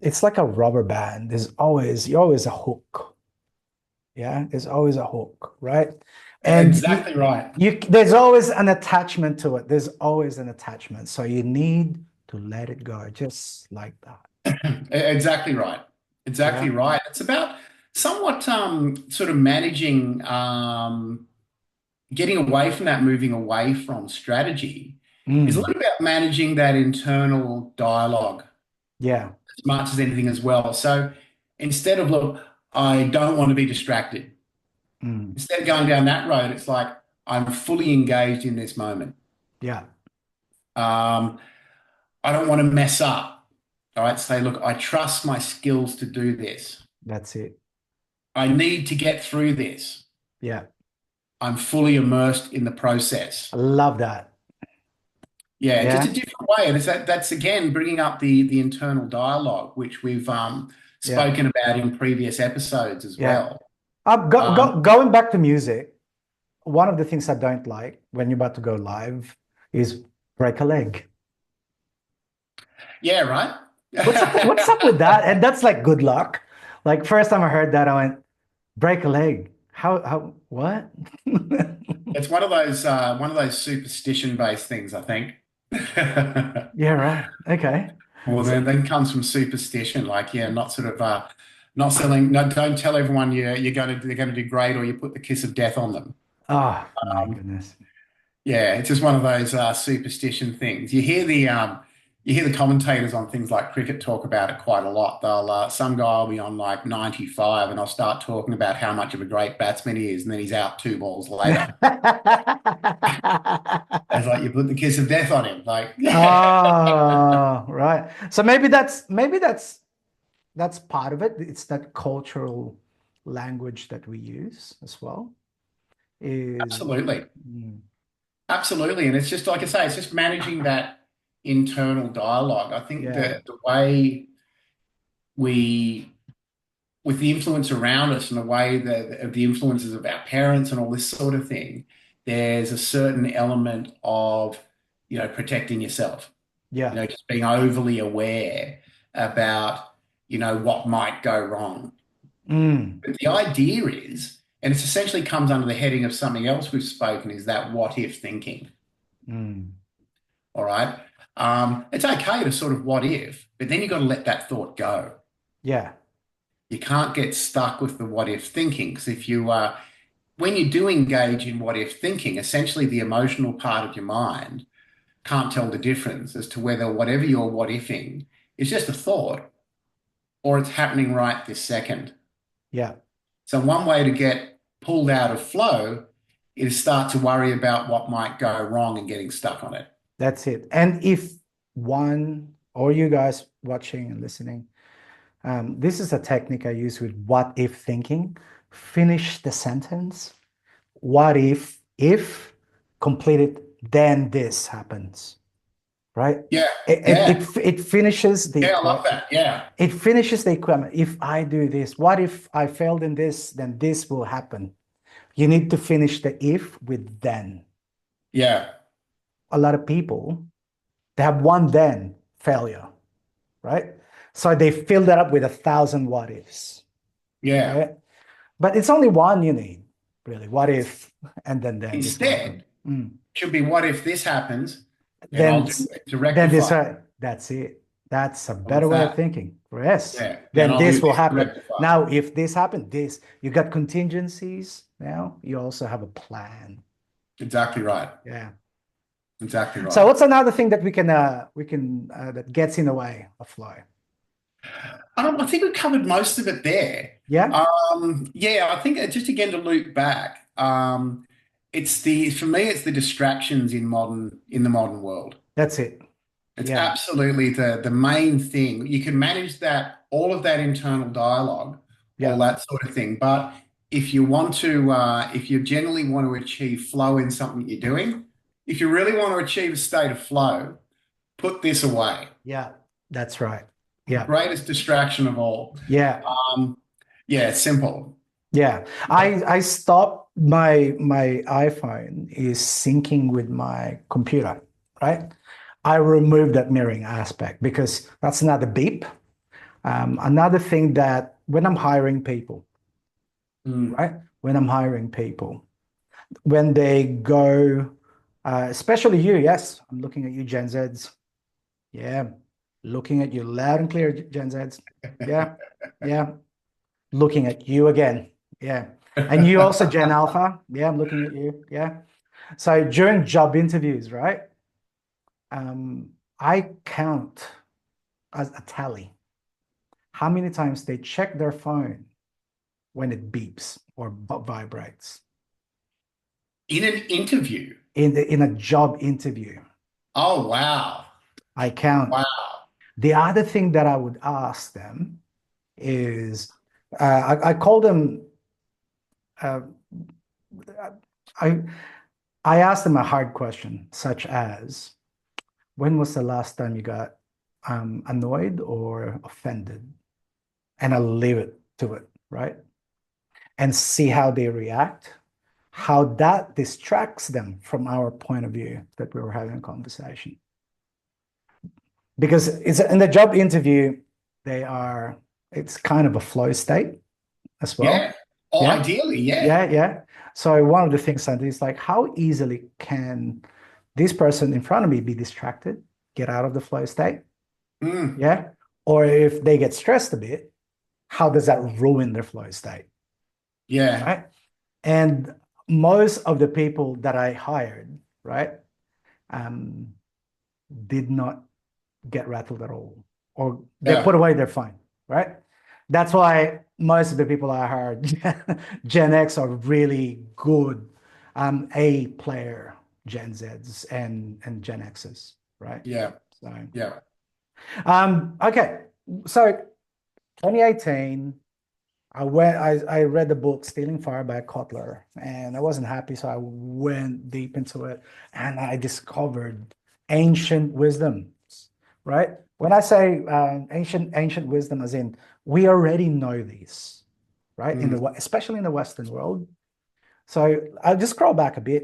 Speaker 2: It's like a rubber band. You're always a hook. Yeah, there's always a hook, right? And
Speaker 1: Exactly right.
Speaker 2: there's always an attachment to it. There's always an attachment. So you need to let it go, just like that.
Speaker 1: Exactly right. Exactly
Speaker 2: Yeah.
Speaker 1: right. It's about somewhat sort of managing getting away from that, moving away from strategy is a
Speaker 2: Mm,
Speaker 1: little about managing that internal dialogue
Speaker 2: yeah.
Speaker 1: as much as anything as well. So instead of, look, I don't want to be distracted.
Speaker 2: Mm,
Speaker 1: Instead of going down that road, it's like I'm fully engaged in this moment.
Speaker 2: yeah.
Speaker 1: Um, I don't want to mess up. All right. Say, look, I trust my skills to do this.
Speaker 2: That's it.
Speaker 1: I need to get through this.
Speaker 2: Yeah.
Speaker 1: I'm fully immersed in the process.
Speaker 2: I love that.
Speaker 1: Yeah, just a
Speaker 2: Yeah.
Speaker 1: different way. And that's again bringing up the internal dialogue, which we've
Speaker 2: Yeah.
Speaker 1: spoken about in previous episodes as
Speaker 2: Yeah.
Speaker 1: well.
Speaker 2: Go, going back to music, one of the things I don't like when you're about to go live is break a leg.
Speaker 1: Yeah, right.
Speaker 2: What's up with that? And that's like good luck. Like first time I heard that, I went, break a leg. What?
Speaker 1: It's one of those superstition based things, I think.
Speaker 2: Yeah, right. Okay.
Speaker 1: Well,
Speaker 2: So,
Speaker 1: then comes from superstition, like yeah, not sort of not selling. No, don't tell everyone they're going to do great, or you put the kiss of death on them.
Speaker 2: oh my
Speaker 1: Um,
Speaker 2: goodness.
Speaker 1: Yeah, it's just one of those superstition things. You hear the commentators on things like cricket talk about it quite a lot. They'll some guy will be on like 95 and I'll start talking about how much of a great batsman he is, and then he's out two balls later. It's like you put the kiss of death on him. Like,
Speaker 2: Oh, right. So that's part of it. It's that cultural language that we use as well. Is
Speaker 1: absolutely,
Speaker 2: mm,
Speaker 1: absolutely, and it's just like I say, it's just managing that internal dialogue. I think
Speaker 2: yeah,
Speaker 1: that the way we with the influence around us and the way that of the influences of our parents and all this sort of thing, there's a certain element of, protecting yourself,
Speaker 2: yeah,
Speaker 1: just being overly aware about, what might go wrong.
Speaker 2: mm,
Speaker 1: But the idea is, and it essentially comes under the heading of something else we've spoken, is that what if thinking.
Speaker 2: mm,
Speaker 1: All right. It's okay to sort of what if, but then you've got to let that thought go.
Speaker 2: yeah,
Speaker 1: You can't get stuck with the what if thinking because when you do engage in what if thinking, essentially the emotional part of your mind can't tell the difference as to whether whatever you're what ifing is just a thought or it's happening right this second.
Speaker 2: yeah.
Speaker 1: So one way to get pulled out of flow is start to worry about what might go wrong and getting stuck on it.
Speaker 2: That's it. And if one or you guys watching and listening, this is a technique I use with what if thinking. Finish the sentence. What if completed, then this happens, right?
Speaker 1: Yeah,
Speaker 2: It,
Speaker 1: yeah,
Speaker 2: it, it finishes the
Speaker 1: yeah, I love
Speaker 2: equation.
Speaker 1: that. Yeah,
Speaker 2: It finishes the equation. If I do this, what if I failed in this, then this will happen. You need to finish the if with then.
Speaker 1: yeah,
Speaker 2: A lot of people, they have one then failure, right? So they fill that up with 1,000 what ifs,
Speaker 1: yeah.
Speaker 2: right? But it's only one you need, really. What if, and then this will happen.
Speaker 1: Instead, should be what if this happens and I'll
Speaker 2: Then,
Speaker 1: do it to
Speaker 2: then this,
Speaker 1: rectify.
Speaker 2: that's it. That's a
Speaker 1: I love
Speaker 2: better way of
Speaker 1: that.
Speaker 2: thinking. Yes.
Speaker 1: Yeah. Then
Speaker 2: Then
Speaker 1: I'll do
Speaker 2: this will
Speaker 1: this to
Speaker 2: happen.
Speaker 1: rectify.
Speaker 2: Now, if this happened, this, you got contingencies. Now you also have a plan.
Speaker 1: Exactly right.
Speaker 2: Yeah.
Speaker 1: Exactly
Speaker 2: So
Speaker 1: right.
Speaker 2: what's another thing that we can that gets in the way of flow?
Speaker 1: I think we covered most of it there.
Speaker 2: Yeah,
Speaker 1: Yeah, I think just again to loop back, for me, it's the distractions in the modern world.
Speaker 2: that's it.
Speaker 1: It's
Speaker 2: Yeah,
Speaker 1: absolutely the main thing. You can manage that, all of that internal dialogue, all
Speaker 2: yeah,
Speaker 1: that sort of thing. But if you generally want to achieve flow in something you're doing, if you really want to achieve a state of flow, put this away.
Speaker 2: yeah. That's right. Yeah,
Speaker 1: Greatest distraction of all.
Speaker 2: yeah,
Speaker 1: Um, yeah, it's simple.
Speaker 2: Yeah. I stopped my iPhone is syncing with my computer, right? I removed that mirroring aspect because that's another beep. Another thing that when I'm hiring people,
Speaker 1: Mm.
Speaker 2: right? When I'm hiring people, when they go, especially you, yes, I'm looking at you, Gen Zs. Yeah, looking at you loud and clear, Gen Zs. Yeah, yeah, looking at you again. Yeah. And you also, Gen Alpha. Yeah, I'm looking at you. Yeah. So during job interviews, right? Um, I count as a tally how many times they check their phone when it beeps or vibrates
Speaker 1: In an interview.
Speaker 2: in a job interview.
Speaker 1: Oh, wow.
Speaker 2: I count.
Speaker 1: Wow.
Speaker 2: The other thing that I would ask them is I call them uh, I I asked them a hard question, such as, when was the last time you got annoyed or offended? And I'll leave it to it, right? And see how they react, how that distracts them from our point of view that we were having a conversation. Because it's in the job interview, it's kind of a flow state as
Speaker 1: Yeah.
Speaker 2: well.
Speaker 1: Oh,
Speaker 2: Yeah,
Speaker 1: ideally, yeah.
Speaker 2: yeah. So one of the things I do is like, how easily can this person in front of me be distracted, get out of the flow state?
Speaker 1: Mm.
Speaker 2: Yeah. Or if they get stressed a bit, how does that ruin their flow state?
Speaker 1: Yeah.
Speaker 2: Right. And most of the people that I hired, right, um, did not get rattled at all, or they put
Speaker 1: Yeah.
Speaker 2: away their fine, right? That's why most of the people I hired, Gen X, are really good A player Gen Zs and Gen Xs, right?
Speaker 1: Yeah.
Speaker 2: So,
Speaker 1: Yeah.
Speaker 2: okay, so 2018, I read the book Stealing Fire by Kotler, and I wasn't happy, so I went deep into it, and I discovered ancient wisdom, right? When I say ancient wisdom, as in we already know these, right?
Speaker 1: Mm.
Speaker 2: Especially in the Western world. So I'll just scroll back a bit.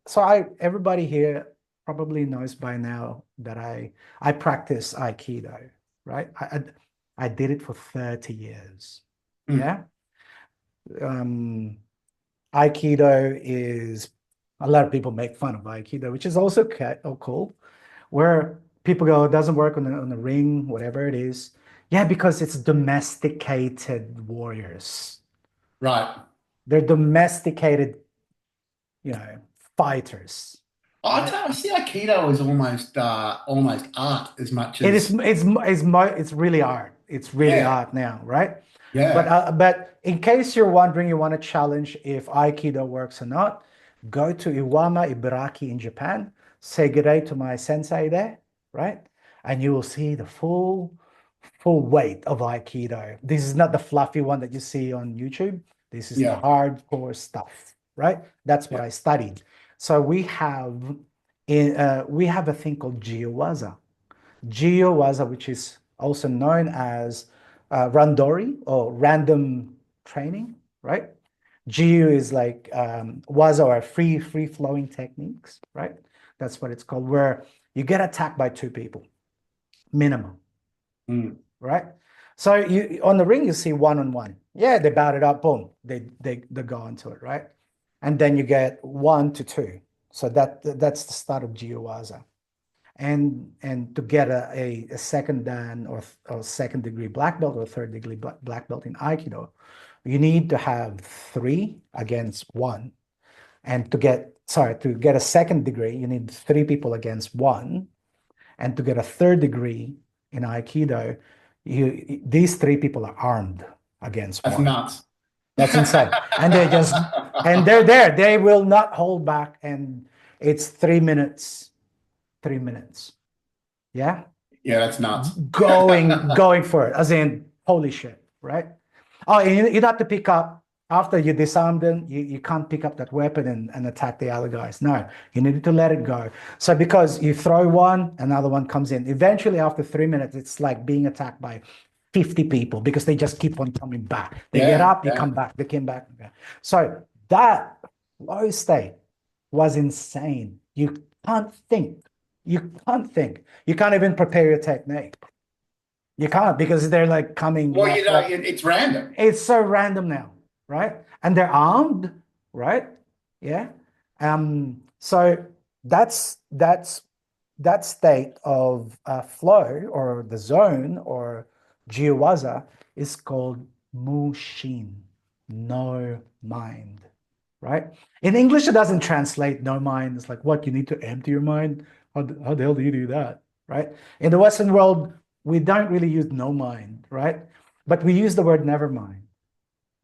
Speaker 2: So everybody here probably knows by now that I practice Aikido, right? I did it for 30 years.
Speaker 1: Mm.
Speaker 2: Yeah. Um, Aikido is a lot of people make fun of Aikido, which is also cool, where people go, it doesn't work on the ring, whatever it is. Yeah, because it's domesticated warriors.
Speaker 1: Right.
Speaker 2: They're domesticated, fighters, right?
Speaker 1: I see Aikido as almost art as much
Speaker 2: It is
Speaker 1: as
Speaker 2: it's really art. It's really
Speaker 1: yeah.
Speaker 2: art now, right?
Speaker 1: Yeah.
Speaker 2: But in case you're wondering, you want to challenge if Aikido works or not, go to Iwama Ibaraki in Japan, say good day to my sensei there, right? And you will see the full weight of Aikido. This is not the fluffy one that you see on YouTube. This is the
Speaker 1: Yeah.
Speaker 2: hardcore stuff, right? That's what
Speaker 1: Yeah.
Speaker 2: I studied. So we have a thing called Jiyowaza. Jiyowaza, which is also known as randori or random training, right? Jiyu is like waza or free flowing techniques, right? That's what it's called, where you get attacked by two people minimum,
Speaker 1: Mm.
Speaker 2: right? So you on the ring you see one on one. Yeah, they bat it up, boom, they go into it, right? And then you get 1 to 2. So that's the start of Jiyowaza. And to get a second dan or second degree black belt or third degree black belt in Aikido, you need to have 3 against 1. And to get a second degree, you need 3 people against 1. And to get a third degree in Aikido, these 3 people are armed against
Speaker 1: That's
Speaker 2: 1.
Speaker 1: nuts.
Speaker 2: That's insane. And they're there. They will not hold back. And it's 3 minutes, 3 minutes. Yeah.
Speaker 1: Yeah, that's nuts.
Speaker 2: Going for it, as in, holy shit, right? Oh, and you'd have to pick up after you disarm them, you can't pick up that weapon and attack the other guys. No, you need to let it go. So because you throw one, another one comes in. Eventually, after 3 minutes, it's like being attacked by 50 people because they just keep on coming back. They get
Speaker 1: Yeah,
Speaker 2: up, you
Speaker 1: yeah.
Speaker 2: come back, they came back. So that flow state was insane. You can't think. You can't think. You can't even prepare your technique. You can't because they're like coming
Speaker 1: Well,
Speaker 2: left, right.
Speaker 1: it's random.
Speaker 2: It's so random now, right? And they're armed, right? Yeah. So that's that state of flow or the zone or jiwaza is called mushin, no mind, right? In English, it doesn't translate no mind. It's like, what, you need to empty your mind? How the hell do you do that, right? In the Western world, we don't really use no mind, right? But we use the word never mind,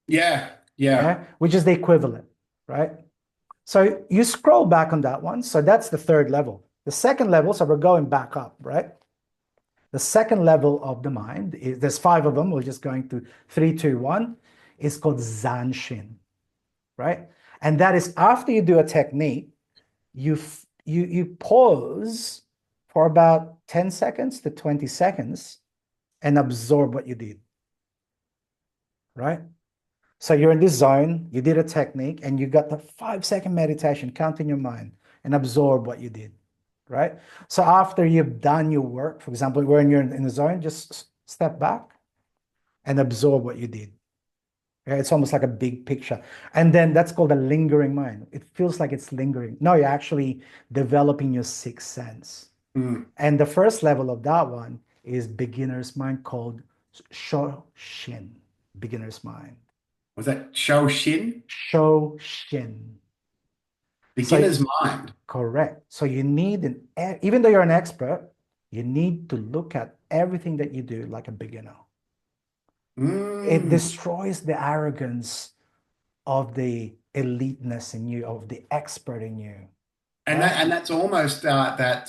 Speaker 1: Yeah, yeah.
Speaker 2: yeah, which is the equivalent, right? So you scroll back on that one. So that's the third level. The second level, so we're going back up, right? The second level of the mind is there's five of them. We're just going to three, two, one. It's called Zanshin, right? And that is after you do a technique, you pause for about 10 seconds to 20 seconds and absorb what you did, right? So you're in this zone, you did a technique, and you got the 5 second meditation, count in your mind and absorb what you did, right? So after you've done your work, for example, when you're in the zone, just step back and absorb what you did. Yeah, it's almost like a big picture. And then that's called a lingering mind. It feels like it's lingering. No, you're actually developing your sixth sense.
Speaker 1: Mm.
Speaker 2: And the first level of that one is beginner's mind called Shoshin, beginner's mind.
Speaker 1: Was that Shoshin?
Speaker 2: Shoshin. So
Speaker 1: Beginner's mind.
Speaker 2: correct. So you need even though you're an expert, you need to look at everything that you do like a beginner. It
Speaker 1: Mm.
Speaker 2: destroys the arrogance of the eliteness in you, of the expert in you,
Speaker 1: And
Speaker 2: right?
Speaker 1: that's almost that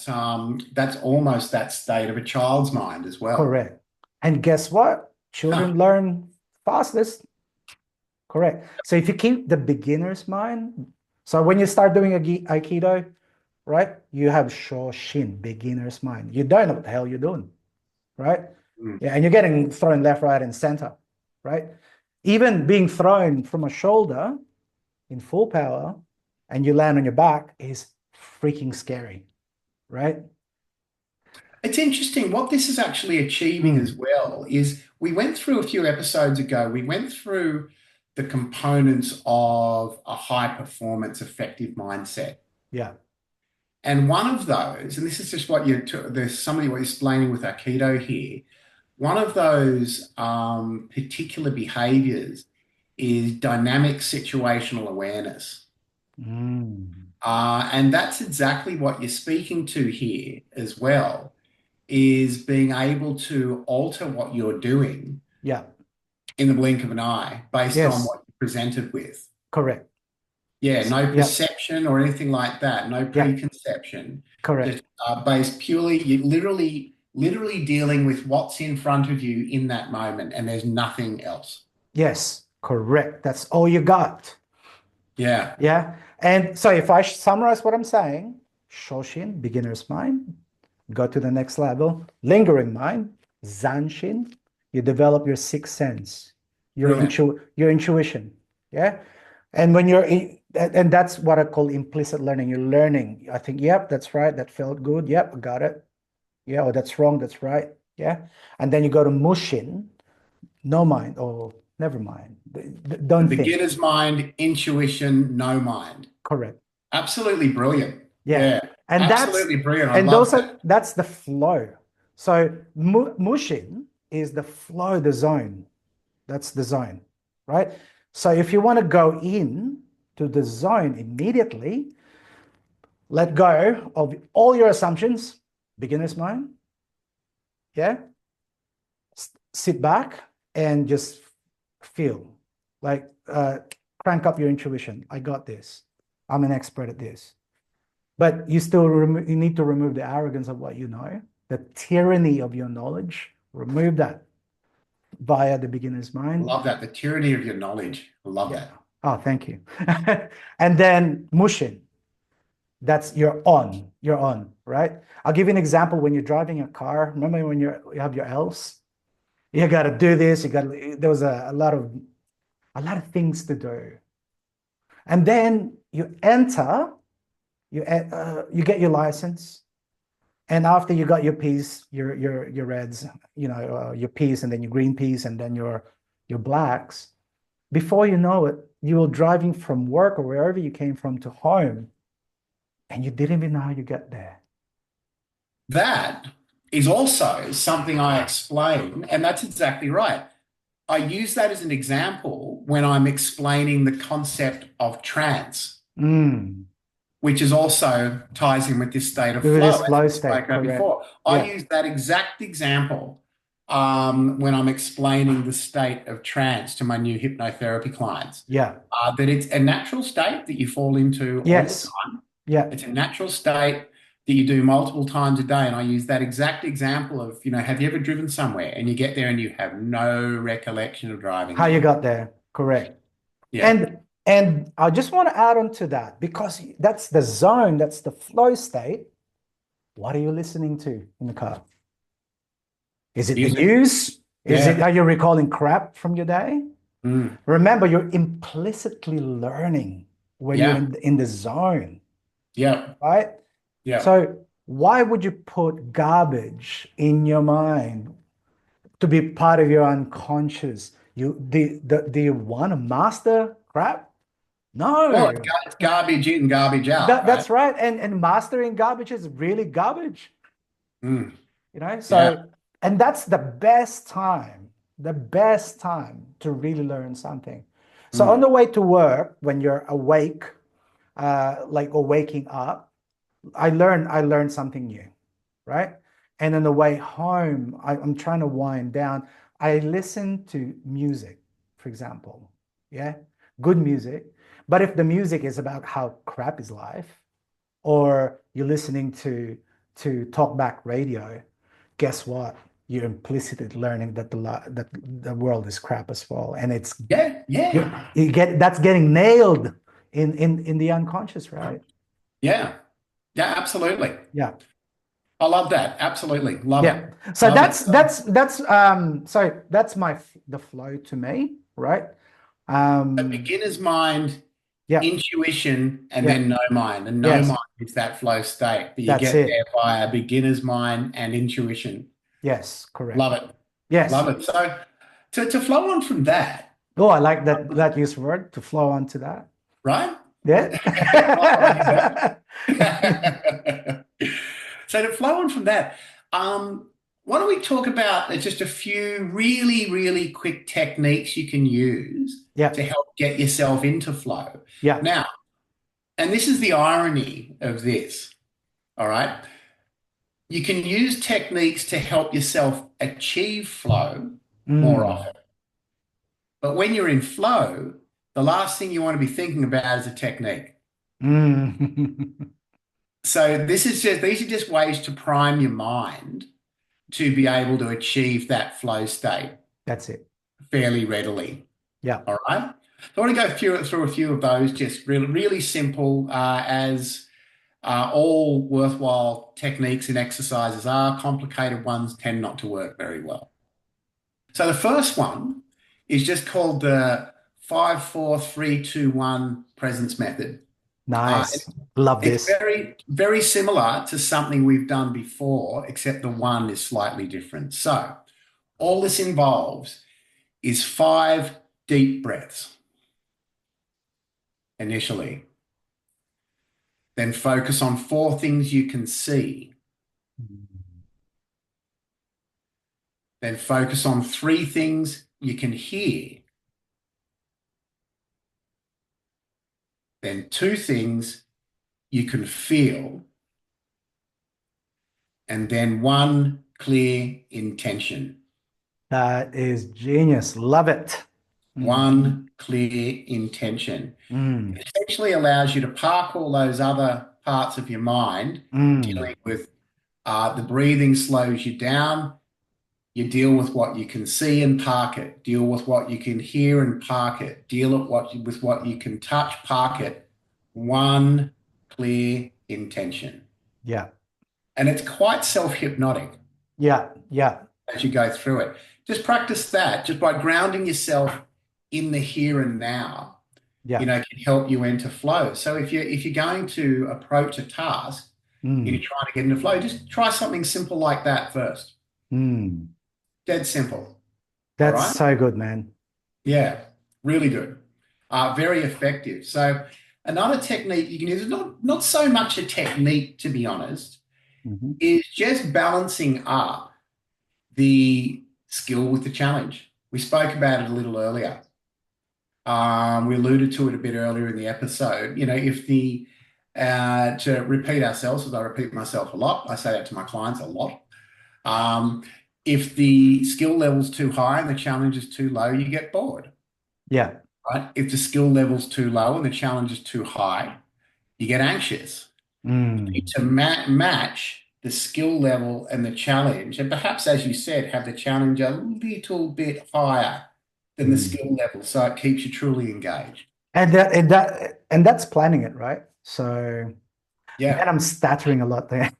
Speaker 1: state of a child's mind as well.
Speaker 2: Correct. And guess what?
Speaker 1: Huh.
Speaker 2: Children learn fastest. Correct. So if you keep the beginner's mind, so when you start doing Aikido, right, you have Shoshin, beginner's mind. You don't know what the hell you're doing, right?
Speaker 1: Mm.
Speaker 2: Yeah, and you're getting thrown left, right, and center, right? Even being thrown from a shoulder in full power and you land on your back is freaking scary, right?
Speaker 1: It's interesting. What this is actually achieving as
Speaker 2: Mm,
Speaker 1: well is we went through a few episodes ago, we went through the components of a high performance effective mindset.
Speaker 2: yeah.
Speaker 1: And one of those, and this is just what there's somebody what you're explaining with Aikido here. One of those particular behaviors is dynamic situational awareness.
Speaker 2: Mm,
Speaker 1: And that's exactly what you're speaking to here as well, is being able to alter what you're doing
Speaker 2: yeah.
Speaker 1: in the blink of an eye based on
Speaker 2: Yes.
Speaker 1: what you're presented with.
Speaker 2: Correct.
Speaker 1: Yeah, no
Speaker 2: Yeah.
Speaker 1: perception or anything like that, no
Speaker 2: Yeah.
Speaker 1: preconception,
Speaker 2: Correct.
Speaker 1: just based purely, you literally dealing with what's in front of you in that moment, and there's nothing else.
Speaker 2: Yes. Correct. That's all you got.
Speaker 1: Yeah,
Speaker 2: Yeah. And so if I summarize what I'm saying, Shoshin, beginner's mind, go to the next level, lingering mind, Zanshin, you develop your sixth sense,
Speaker 1: brilliant.
Speaker 2: your intuition. Yeah. And when and that's what I call implicit learning. You're learning. I think, yep, that's right. That felt good. Yep, I got it. Yeah, or that's wrong. That's right. Yeah. And then you go to Mushin, no mind, or never mind.
Speaker 1: The
Speaker 2: Don't think.
Speaker 1: beginner's mind, intuition, no mind.
Speaker 2: Correct.
Speaker 1: Absolutely brilliant.
Speaker 2: Yeah.
Speaker 1: Yeah,
Speaker 2: And
Speaker 1: absolutely brilliant. I love
Speaker 2: those
Speaker 1: that.
Speaker 2: that's the flow. So Mushin is the flow, the zone. That's the zone, right? So if you want to go in to the zone immediately, let go of all your assumptions, beginner's mind. Yeah. Sit back and just feel like crank up your intuition. I got this. I'm an expert at this. But you still you need to remove the arrogance of what you know, the tyranny of your knowledge. Remove that via the beginner's
Speaker 1: I
Speaker 2: mind.
Speaker 1: love that. The tyranny of your knowledge. I love
Speaker 2: Yeah.
Speaker 1: that.
Speaker 2: Oh, thank you. And then Mushin. That's you're on. You're on, right? I'll give you an example when you're driving a car. Remember when you have your elves? You got to do this. There was a lot of things to do. And then you enter, you get your license. And after you got your piece, your reds, your piece, and then your green piece, and then your blacks, before you know it, you were driving from work or wherever you came from to home, and you didn't even know how you got there.
Speaker 1: That is also something I explain, and that's exactly right. I use that as an example when I'm explaining the concept of trance,
Speaker 2: Mm.
Speaker 1: which is also ties in with this state of
Speaker 2: With this
Speaker 1: flow, as
Speaker 2: flow
Speaker 1: we
Speaker 2: state,
Speaker 1: spoke about
Speaker 2: correct?
Speaker 1: before. I
Speaker 2: Yeah,
Speaker 1: use that exact example when I'm explaining the state of trance to my new hypnotherapy clients.
Speaker 2: yeah,
Speaker 1: That it's a natural state that you fall into all the
Speaker 2: yes,
Speaker 1: time.
Speaker 2: yeah.
Speaker 1: It's a natural state that you do multiple times a day. And I use that exact example of, have you ever driven somewhere and you get there and you have no recollection of driving
Speaker 2: How you
Speaker 1: there?
Speaker 2: got there, correct?
Speaker 1: Yeah.
Speaker 2: And I just want to add on to that because that's the zone, that's the flow state. What are you listening to in the car? Is it the
Speaker 1: Music.
Speaker 2: news?
Speaker 1: Yeah.
Speaker 2: Are you recalling crap from your day?
Speaker 1: Mm.
Speaker 2: Remember, you're implicitly learning when you're
Speaker 1: Yeah.
Speaker 2: in the zone,
Speaker 1: Yeah.
Speaker 2: right?
Speaker 1: Yeah.
Speaker 2: So why would you put garbage in your mind to be part of your unconscious? Do you want to master crap?
Speaker 1: Well,
Speaker 2: No.
Speaker 1: it's garbage in, garbage out, right?
Speaker 2: That's right. And mastering garbage is really garbage,
Speaker 1: Mm. Yeah.
Speaker 2: So, and that's the best time to really learn something. So on
Speaker 1: Mm.
Speaker 2: the way to work, when you're awake, or waking up, I learned something new, right? And on the way home, I'm trying to wind down. I listen to music, for example. Yeah, good music. But if the music is about how crap is life, or you're listening to talkback radio, guess what? You're implicitly learning that that the world is crap as well, and
Speaker 1: Yeah. Yeah.
Speaker 2: you get that's getting nailed in the unconscious, right?
Speaker 1: Yeah. Yeah. Absolutely.
Speaker 2: Yeah,
Speaker 1: I love that. Absolutely. Love it.
Speaker 2: yeah. So
Speaker 1: Love it. So
Speaker 2: that's the flow to me, right?
Speaker 1: a
Speaker 2: Um,
Speaker 1: beginner's mind,
Speaker 2: yeah,
Speaker 1: intuition, and
Speaker 2: yeah,
Speaker 1: then no mind. And no
Speaker 2: yes,
Speaker 1: mind is that flow state, but you
Speaker 2: that's
Speaker 1: get there
Speaker 2: it.
Speaker 1: via beginner's mind and intuition.
Speaker 2: Yes, correct.
Speaker 1: Love it.
Speaker 2: Yes.
Speaker 1: Love it. So to flow on from that,
Speaker 2: Oh, I like that use word to flow onto that.
Speaker 1: right?
Speaker 2: Yeah.
Speaker 1: I'll use that. So to flow on from that, why don't we talk about just a few really, really quick techniques you can use
Speaker 2: Yeah.
Speaker 1: to help get yourself into flow?
Speaker 2: Yeah.
Speaker 1: Now, and this is the irony of this, all right? You can use techniques to help yourself achieve flow more
Speaker 2: Mm.
Speaker 1: often. But when you're in flow, the last thing you want to be thinking about is a technique.
Speaker 2: Mm.
Speaker 1: So these are just ways to prime your mind to be able to achieve that flow state
Speaker 2: That's it.
Speaker 1: fairly readily.
Speaker 2: Yeah.
Speaker 1: All right. So I want to go through a few of those, just really, really simple as all worthwhile techniques and exercises are. Complicated ones tend not to work very well. So the first one is just called the 5, 4, 3, 2, 1 presence method.
Speaker 2: Nice. Love
Speaker 1: It's
Speaker 2: this.
Speaker 1: very, very similar to something we've done before, except the one is slightly different. So all this involves is 5 deep breaths initially. Then focus on 4 things you can see. Then focus on 3 things you can hear. Then 2 things you can feel. And then 1 clear intention.
Speaker 2: That is genius. Love it. Mm.
Speaker 1: 1 clear intention.
Speaker 2: Mm.
Speaker 1: It essentially allows you to park all those other parts of your mind
Speaker 2: Mm.
Speaker 1: dealing with the breathing slows you down. You deal with what you can see and park it. Deal with what you can hear and park it. With what you can touch, park it. 1 clear intention.
Speaker 2: Yeah.
Speaker 1: And it's quite self-hypnotic
Speaker 2: Yeah. Yeah.
Speaker 1: as you go through it. Just practice that just by grounding yourself in the here and now,
Speaker 2: Yeah.
Speaker 1: can help you enter flow. So if you're going to approach a task and you're
Speaker 2: Mm,
Speaker 1: trying to get into flow, just try something simple like that first.
Speaker 2: mm.
Speaker 1: Dead simple. All
Speaker 2: That's
Speaker 1: right.
Speaker 2: so good, man.
Speaker 1: Yeah, really good. Very effective. So another technique you can use, not so much a technique, to be honest,
Speaker 2: Hmm.
Speaker 1: is just balancing up the skill with the challenge. We spoke about it a little earlier. We alluded to it a bit earlier in the episode. If the to repeat ourselves, as I repeat myself a lot, I say that to my clients a lot. Um, if the skill level's too high and the challenge is too low, you get bored,
Speaker 2: Yeah.
Speaker 1: right? If the skill level's too low and the challenge is too high, you get anxious. You need
Speaker 2: Mm,
Speaker 1: to match the skill level and the challenge, and perhaps, as you said, have the challenge a little bit higher than the
Speaker 2: mm.
Speaker 1: skill level, so it keeps you truly engaged.
Speaker 2: And that's planning it, right? So, man,
Speaker 1: Yeah,
Speaker 2: I'm stuttering a lot there.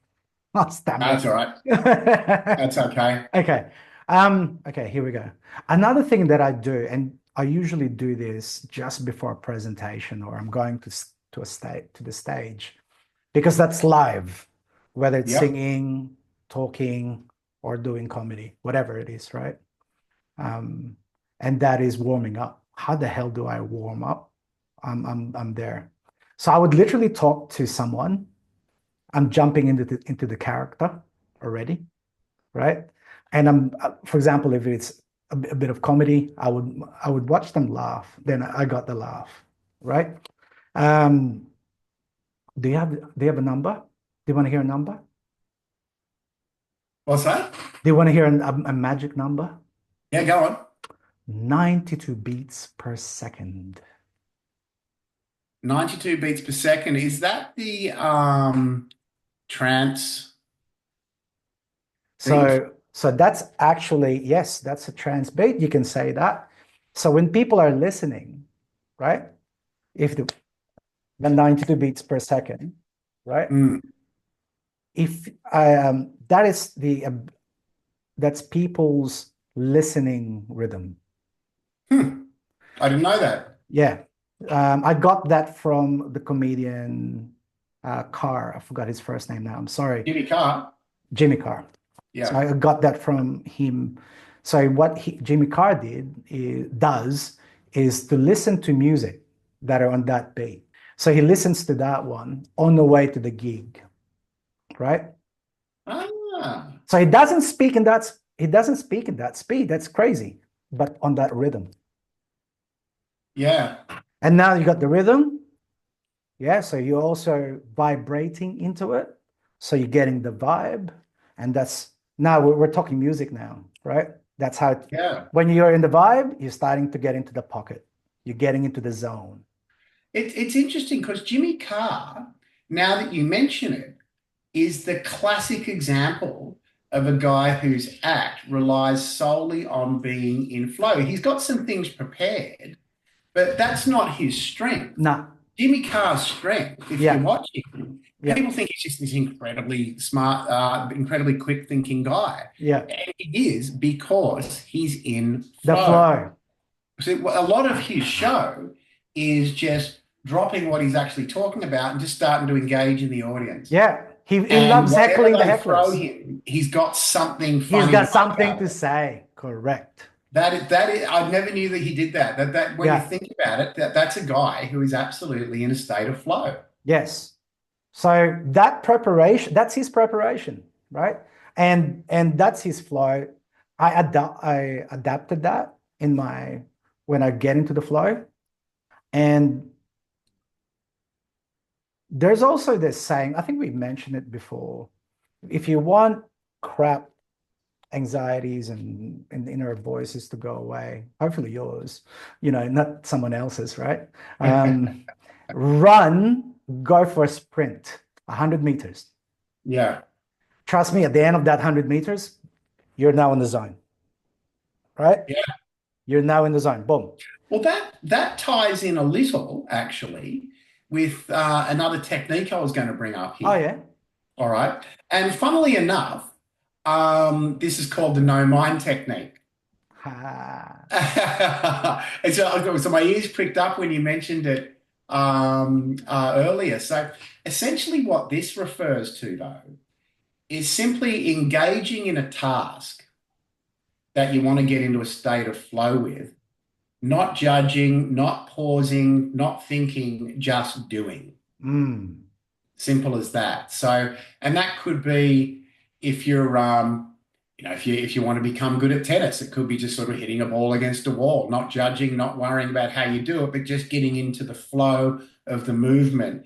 Speaker 2: I'm
Speaker 1: that's
Speaker 2: stammering.
Speaker 1: all right. That's okay.
Speaker 2: Okay. Okay, here we go. Another thing that I do, and I usually do this just before a presentation or I'm going to the stage because that's live, whether it's
Speaker 1: Yep.
Speaker 2: singing, talking, or doing comedy, whatever it is, right? Um, and that is warming up. How the hell do I warm up? I'm there. So I would literally talk to someone. I'm jumping into the character already, right? And for example, if it's a bit of comedy, I would watch them laugh. Then I got the laugh, right? Um, do you have a number? Do you want to hear a number?
Speaker 1: What's that?
Speaker 2: Do you want to hear a magic number?
Speaker 1: Yeah, go on.
Speaker 2: 92 beats per second.
Speaker 1: 92 beats per second. Is that the trance beat?
Speaker 2: So that's actually, yes, that's a trance beat. You can say that. So when people are listening, right? If the 92 beats per second, right?
Speaker 1: Mm.
Speaker 2: If that is that's people's listening rhythm.
Speaker 1: Hmm. I didn't know that.
Speaker 2: Yeah. I got that from the comedian Carr. I forgot his first name now. I'm sorry.
Speaker 1: Jimmy Carr.
Speaker 2: Jimmy Carr. So
Speaker 1: Yeah.
Speaker 2: I got that from him. So what Jimmy Carr does is to listen to music that are on that beat. So he listens to that one on the way to the gig, right?
Speaker 1: Ah,
Speaker 2: So he doesn't speak in that speed. That's crazy, but on that rhythm.
Speaker 1: yeah.
Speaker 2: And now you got the rhythm. Yeah. So you're also vibrating into it. So you're getting the vibe. And that's now we're talking music now, right? That's how
Speaker 1: Yeah.
Speaker 2: when you're in the vibe, you're starting to get into the pocket. You're getting into the zone.
Speaker 1: It's interesting because Jimmy Carr, now that you mention it, is the classic example of a guy whose act relies solely on being in flow. He's got some things prepared, but that's not his strength.
Speaker 2: Nah.
Speaker 1: Jimmy Carr's strength, if you're
Speaker 2: Yeah.
Speaker 1: watching him,
Speaker 2: Yeah.
Speaker 1: people think he's just this incredibly smart, incredibly quick thinking guy.
Speaker 2: Yeah.
Speaker 1: And he is because he's in
Speaker 2: The
Speaker 1: flow.
Speaker 2: flow.
Speaker 1: So a lot of his show is just dropping what he's actually talking about and just starting to engage in the audience.
Speaker 2: Yeah. He
Speaker 1: And
Speaker 2: loves
Speaker 1: whatever
Speaker 2: heckling the
Speaker 1: they throw
Speaker 2: hecklers.
Speaker 1: him, he's got something
Speaker 2: He's
Speaker 1: funny to
Speaker 2: got
Speaker 1: say
Speaker 2: something
Speaker 1: about
Speaker 2: to
Speaker 1: it.
Speaker 2: say. Correct.
Speaker 1: That is, I never knew that he did that. That when you
Speaker 2: Yeah.
Speaker 1: think about it, that's a guy who is absolutely in a state of flow.
Speaker 2: Yes. So that preparation, that's his preparation, right? And that's his flow. I adapted that in my when I get into the flow. And there's also this saying, I think we mentioned it before. If you want crap anxieties and inner voices to go away, hopefully yours, not someone else's, right? Run, go for a sprint, 100 meters.
Speaker 1: Yeah.
Speaker 2: Trust me, at the end of that 100 meters, you're now in the zone, right?
Speaker 1: Yeah.
Speaker 2: You're now in the zone. Boom.
Speaker 1: Well, that ties in a little actually with another technique I was going to bring up
Speaker 2: Oh,
Speaker 1: here.
Speaker 2: yeah.
Speaker 1: All right. And funnily enough, this is called the no mind technique. And so my ears pricked up when you mentioned it earlier. So essentially, what this refers to, though, is simply engaging in a task that you want to get into a state of flow with, not judging, not pausing, not thinking, just doing.
Speaker 2: Mm.
Speaker 1: Simple as that. So, and that could be if you're, if you want to become good at tennis, it could be just sort of hitting a ball against a wall, not judging, not worrying about how you do it, but just getting into the flow of the movement,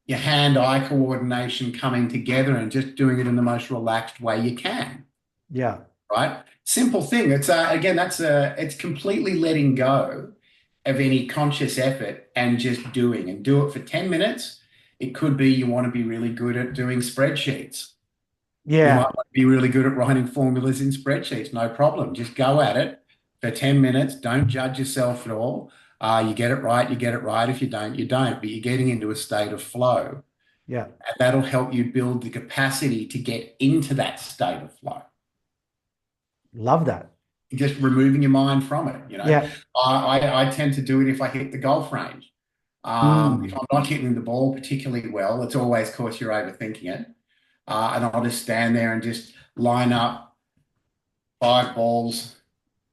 Speaker 1: your hand-eye coordination coming together and just doing it in the most relaxed way you can.
Speaker 2: Yeah.
Speaker 1: Right? Simple thing. It's again, it's completely letting go of any conscious effort and just doing and do it for 10 minutes. It could be you want to be really good at doing spreadsheets. You might
Speaker 2: Yeah.
Speaker 1: want to be really good at writing formulas in spreadsheets. No problem. Just go at it for 10 minutes. Don't judge yourself at all. You get it right, you get it right. If you don't, you don't. But you're getting into a state of flow.
Speaker 2: Yeah.
Speaker 1: And that'll help you build the capacity to get into that state of flow.
Speaker 2: Love that.
Speaker 1: Just removing your mind from it.
Speaker 2: Yeah.
Speaker 1: I tend to do it if I hit the golf range. If
Speaker 2: Mm.
Speaker 1: I'm not hitting the ball particularly well, it's always, of course, you're overthinking it. And I'll just stand there and just line up 5 balls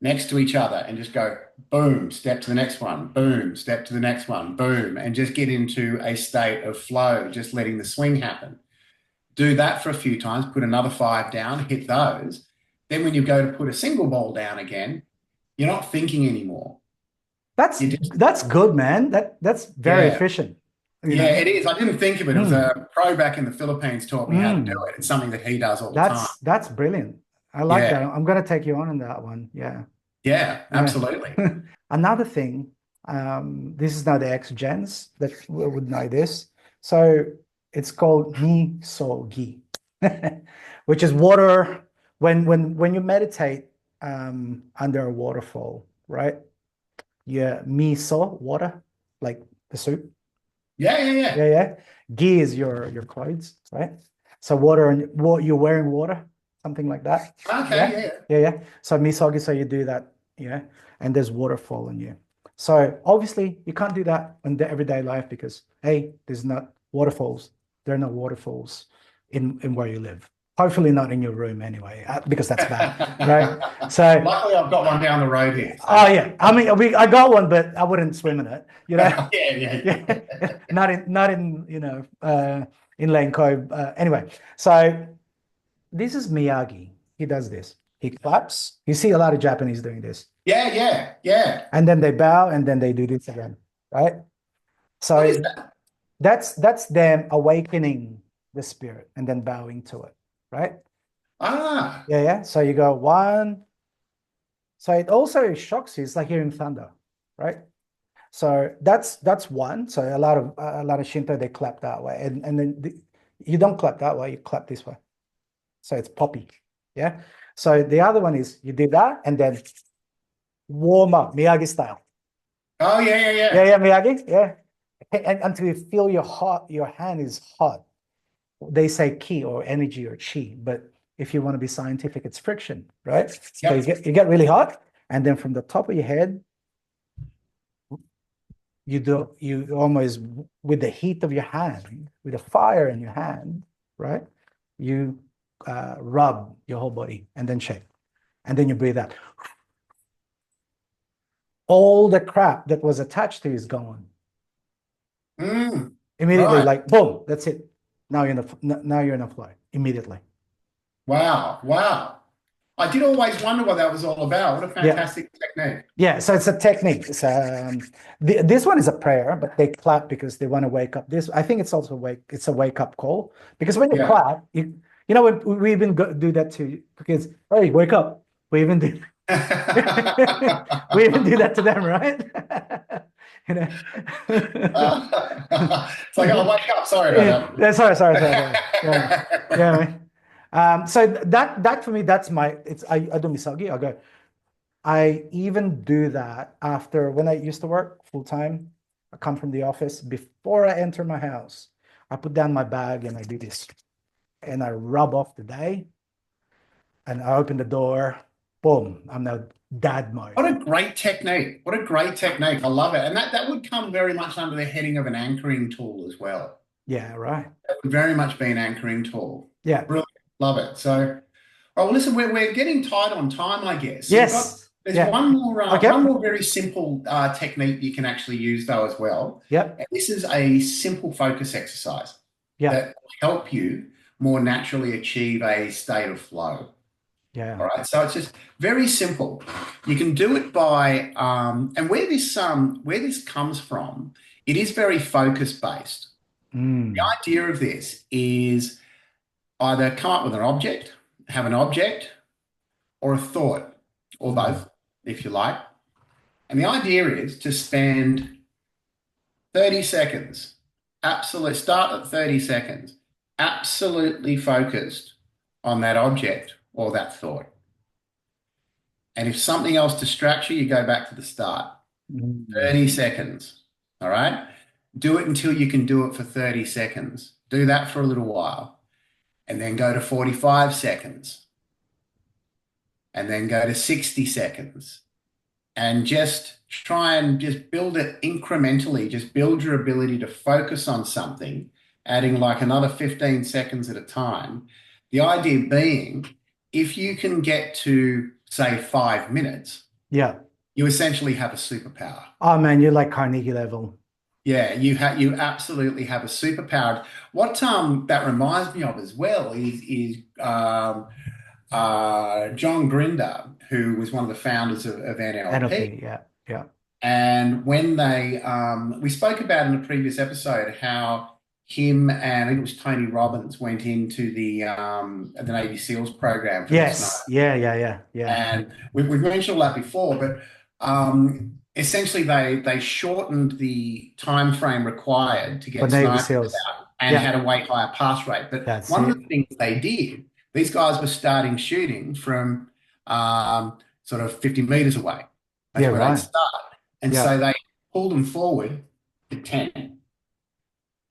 Speaker 1: next to each other and just go boom, step to the next one, boom, step to the next one, boom, and just get into a state of flow, just letting the swing happen. Do that for a few times, put another 5 down, hit those. Then when you go to put a single ball down again, you're not thinking anymore.
Speaker 2: That's
Speaker 1: You just,
Speaker 2: that's good, man. That's very
Speaker 1: yeah,
Speaker 2: efficient. You
Speaker 1: yeah,
Speaker 2: know.
Speaker 1: it is. I didn't think of it. It was
Speaker 2: Mm.
Speaker 1: a pro back in the Philippines taught me how to do
Speaker 2: Mm.
Speaker 1: it. It's something that he does all the time.
Speaker 2: That's brilliant. I like that.
Speaker 1: Yeah,
Speaker 2: I'm gonna take you on that one. Yeah.
Speaker 1: yeah,
Speaker 2: Yeah.
Speaker 1: absolutely.
Speaker 2: Another thing, this is now the ex-gens that would know this. So it's called misogi, which is water. When you meditate under a waterfall, right? Yeah, miso water, like the soup.
Speaker 1: Yeah, yeah,
Speaker 2: Yeah,
Speaker 1: yeah.
Speaker 2: yeah. Gi is your clothes, right? So water and what you're wearing water, something like that.
Speaker 1: Okay,
Speaker 2: Yeah,
Speaker 1: yeah,
Speaker 2: yeah, yeah. So misogi, so you do that, yeah, and there's waterfall in you. So obviously you can't do that in the everyday life because hey, there's not waterfalls. There are no waterfalls in where you live. Hopefully not in your room anyway, because that's bad, right?
Speaker 1: yeah.
Speaker 2: So
Speaker 1: Luckily, I've got one down the road here.
Speaker 2: oh
Speaker 1: So.
Speaker 2: yeah, I mean I got one, but I wouldn't swim in it, you know.
Speaker 1: Yeah, yeah,
Speaker 2: Yeah,
Speaker 1: yeah.
Speaker 2: not in in Lane Cove. Anyway, so this is Miyagi. He does this. He claps. You see a lot of Japanese doing this,
Speaker 1: Yeah, yeah, yeah.
Speaker 2: and then they bow, and then they do this again, right?
Speaker 1: What is
Speaker 2: So
Speaker 1: that?
Speaker 2: that's them awakening the spirit and then bowing to it, right?
Speaker 1: Ah,
Speaker 2: Yeah, yeah. So you go one. So it also shocks you. It's like hearing thunder, right? So that's one. So a lot of Shinto they clap that way, and then you don't clap that way. You clap this way. So it's poppy. Yeah. So the other one is you do that and then warm up Miyagi style.
Speaker 1: oh, yeah, yeah,
Speaker 2: Yeah,
Speaker 1: yeah.
Speaker 2: yeah, Miyagi. Yeah. And until you feel your hand is hot. They say ki or energy or chi, but if you want to be scientific, it's friction, right? So you
Speaker 1: Yep.
Speaker 2: get really hot, and then from the top of your head, you almost with the heat of your hand, with the fire in your hand, right? You rub your whole body and then shake, and then you breathe out. All the crap that was attached to you is gone
Speaker 1: Mm,
Speaker 2: immediately.
Speaker 1: right.
Speaker 2: Like boom, that's it. Now you're in a flow immediately.
Speaker 1: Wow, wow. I did always wonder what that was all about. What a
Speaker 2: Yeah,
Speaker 1: fantastic technique.
Speaker 2: yeah. So it's a technique. This one is a prayer, but they clap because they want to wake up. This I think it's also It's a wake up call because when you
Speaker 1: Yeah.
Speaker 2: clap, you know we even do that to kids. Hey, wake up! We even do we even do that to them, right? You know.
Speaker 1: It's like, oh, wake up. Sorry
Speaker 2: Yeah,
Speaker 1: about
Speaker 2: sorry. Yeah,
Speaker 1: that.
Speaker 2: yeah. Man. So that for me, that's my. I do misagi. I go. I even do that after when I used to work full time. I come from the office before I enter my house. I put down my bag and I do this, and I rub off the day, and I open the door. Boom! I'm now dad mode.
Speaker 1: What a great technique. What a great technique. I love it. And that would come very much under the heading of an anchoring tool as well.
Speaker 2: Yeah, right.
Speaker 1: That would very much be an anchoring tool.
Speaker 2: Yeah.
Speaker 1: Brilliant. Love it. So, oh, well, listen, we're getting tight on time, I guess. So
Speaker 2: Yes.
Speaker 1: there's
Speaker 2: Yeah. Okay.
Speaker 1: one more very simple technique you can actually use though as well.
Speaker 2: Yep.
Speaker 1: And this is a simple focus exercise
Speaker 2: Yeah.
Speaker 1: that will help you more naturally achieve a state of flow.
Speaker 2: Yeah.
Speaker 1: All right. So it's just very simple. You can do it by and where this comes from, it is very focus based. The
Speaker 2: Mm.
Speaker 1: idea of this is either come up with an object, have an object, or a thought, or both, if you like. And the idea is to spend 30 seconds, start at 30 seconds, absolutely focused on that object or that thought. And if something else distracts you, you go back to the start.
Speaker 2: Mm.
Speaker 1: 30 seconds. All right. Do it until you can do it for 30 seconds. Do that for a little while. And then go to 45 seconds. And then go to 60 seconds. And just try and just build it incrementally. Just build your ability to focus on something, adding like another 15 seconds at a time. The idea being, if you can get to, say, 5 minutes,
Speaker 2: Yeah.
Speaker 1: you essentially have a superpower.
Speaker 2: Oh man, you're like Carnegie level.
Speaker 1: Yeah, you absolutely have a superpower. What that reminds me of as well is John Grinder, who was one of the founders of NLP.
Speaker 2: NLP. Yeah. Yeah.
Speaker 1: And when we spoke about in a previous episode how him and I think it was Tony Robbins went into the Navy SEALs program for this
Speaker 2: Yes.
Speaker 1: night.
Speaker 2: Yeah. Yeah. Yeah. Yeah.
Speaker 1: And we've mentioned all that before, but essentially they shortened the time frame required to
Speaker 2: For
Speaker 1: get
Speaker 2: Navy
Speaker 1: snipers
Speaker 2: SEAls.
Speaker 1: out and
Speaker 2: Yeah.
Speaker 1: had a way higher pass rate. But
Speaker 2: That's
Speaker 1: one of
Speaker 2: it.
Speaker 1: the things they did, these guys were starting shooting from sort of 50 meters away. That's
Speaker 2: Yeah.
Speaker 1: where they'd
Speaker 2: Right.
Speaker 1: start. And
Speaker 2: Yeah.
Speaker 1: so they pulled them forward to 10.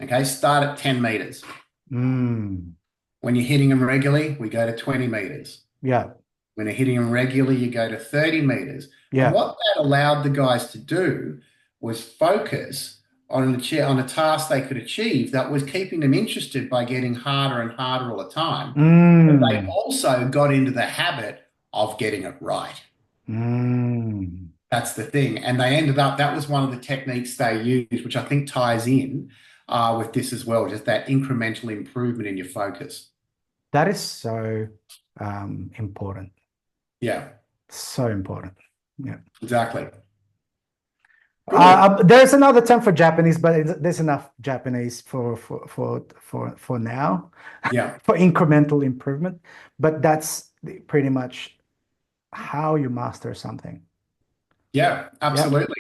Speaker 1: Okay, start at 10 meters.
Speaker 2: Mm.
Speaker 1: When you're hitting them regularly, we go to 20 meters.
Speaker 2: Yeah.
Speaker 1: When you're hitting them regularly, you go to 30 meters.
Speaker 2: Yeah.
Speaker 1: And what that allowed the guys to do was focus on a task they could achieve that was keeping them interested by getting harder and harder all the time. But they
Speaker 2: Mm.
Speaker 1: also got into the habit of getting it right.
Speaker 2: Mm.
Speaker 1: That's the thing. And they ended up, that was one of the techniques they used, which I think ties in with this as well, just that incremental improvement in your focus.
Speaker 2: That is so important.
Speaker 1: Yeah,
Speaker 2: So important. Yeah.
Speaker 1: exactly. Good.
Speaker 2: There's another term for Japanese, but there's enough Japanese for now,
Speaker 1: Yeah,
Speaker 2: for incremental improvement. But that's pretty much how you master something.
Speaker 1: yeah, absolutely.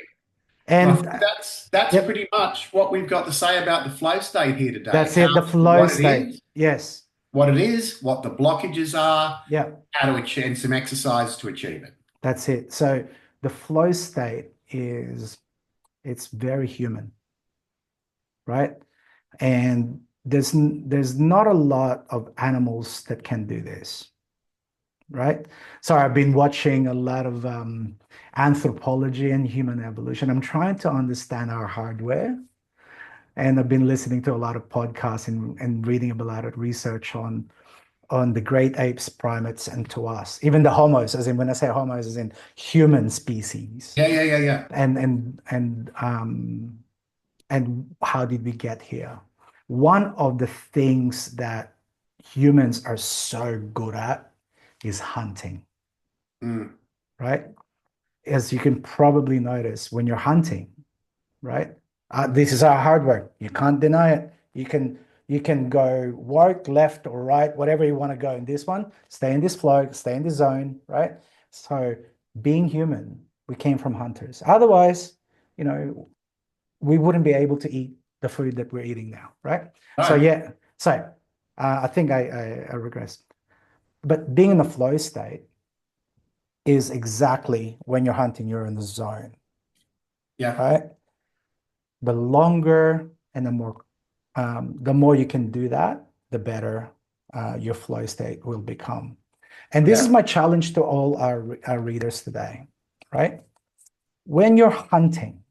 Speaker 2: And
Speaker 1: Well, I think that's
Speaker 2: yep,
Speaker 1: pretty much what we've got to say about the flow state here today.
Speaker 2: that's it. The flow
Speaker 1: What it
Speaker 2: state.
Speaker 1: is,
Speaker 2: Yes.
Speaker 1: what it is, what the blockages are,
Speaker 2: Yeah.
Speaker 1: how to achieve, and some exercises to achieve it.
Speaker 2: That's it. So the flow state it's very human, right? And there's not a lot of animals that can do this, right? So I've been watching a lot of anthropology and human evolution. I'm trying to understand our hardware, and I've been listening to a lot of podcasts and reading a lot of research on the great apes, primates, and to us, even the homos, as in when I say homos, as in human species.
Speaker 1: Yeah.
Speaker 2: And how did we get here? One of the things that humans are so good at is hunting, right? As you can probably notice when you're hunting, right? This is our hardware. You can't deny it. You can go work, left or right, whatever you want to go in this one. Stay in this flow, stay in the zone, right? So being human, we came from hunters. Otherwise, we wouldn't be able to eat the food that we're eating now, right?
Speaker 1: All
Speaker 2: So
Speaker 1: right.
Speaker 2: yeah, so I think I regressed. But being in the flow state is exactly when you're hunting, you're in the zone,
Speaker 1: Yeah.
Speaker 2: right? The longer and the more you can do that, the better your flow state will become. And this is my challenge to all our readers today. right? When you're hunting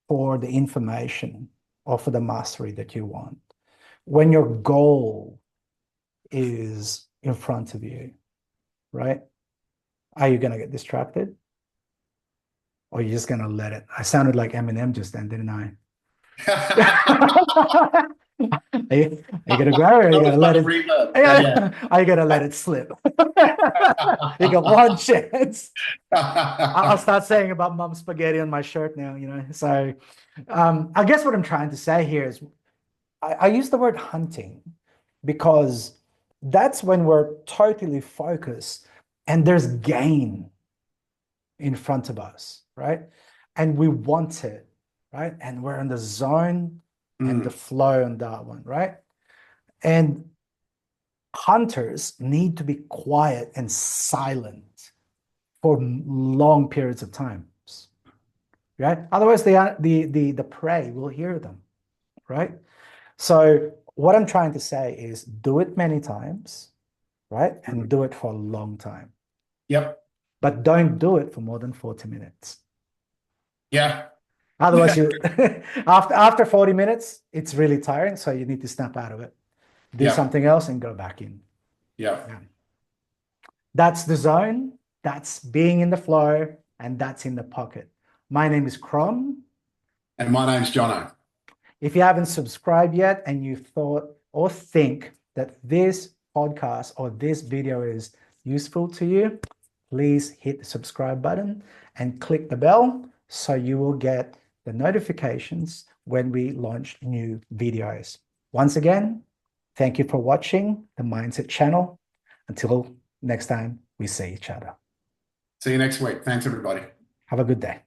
Speaker 2: for the information or for the mastery that you want, when your goal is in front of you, right? Are you going to get distracted? Or you're just going to let it? I sounded like Eminem just then, didn't I? Are you gonna grab it or are you
Speaker 1: Not
Speaker 2: gonna
Speaker 1: as
Speaker 2: let
Speaker 1: much
Speaker 2: it?
Speaker 1: reverb, but yeah.
Speaker 2: Are you gonna let it slip? You got one chance. I'll start saying about mom spaghetti on my shirt now, you know. So I guess what I'm trying to say here is I use the word hunting because that's when we're totally focused and there's gain in front of us, right? And we want it, right? And we're in the zone and the flow on that one, right? And hunters need to be quiet and silent for long periods of times, right? Otherwise, the prey will hear them, right? So what I'm trying to say is do it many times, right? And do it for a long time.
Speaker 1: Yep.
Speaker 2: But don't do it for more than 40 minutes.
Speaker 1: Yeah.
Speaker 2: Otherwise, you after 40 minutes, it's really tiring. So you need to snap out of it, do
Speaker 1: Yep.
Speaker 2: something else, and go back in.
Speaker 1: Yep.
Speaker 2: Yeah. That's the zone. That's being in the flow, and that's in the pocket. My name is Crom.
Speaker 1: And my name's Jono.
Speaker 2: If you haven't subscribed yet and you thought or think that this podcast or this video is useful to you, please hit the subscribe button and click the bell so you will get the notifications when we launch new videos. Once again, thank you for watching the Mindset channel. Until next time we see each other.
Speaker 1: See you next week. Thanks, everybody.
Speaker 2: Have a good day.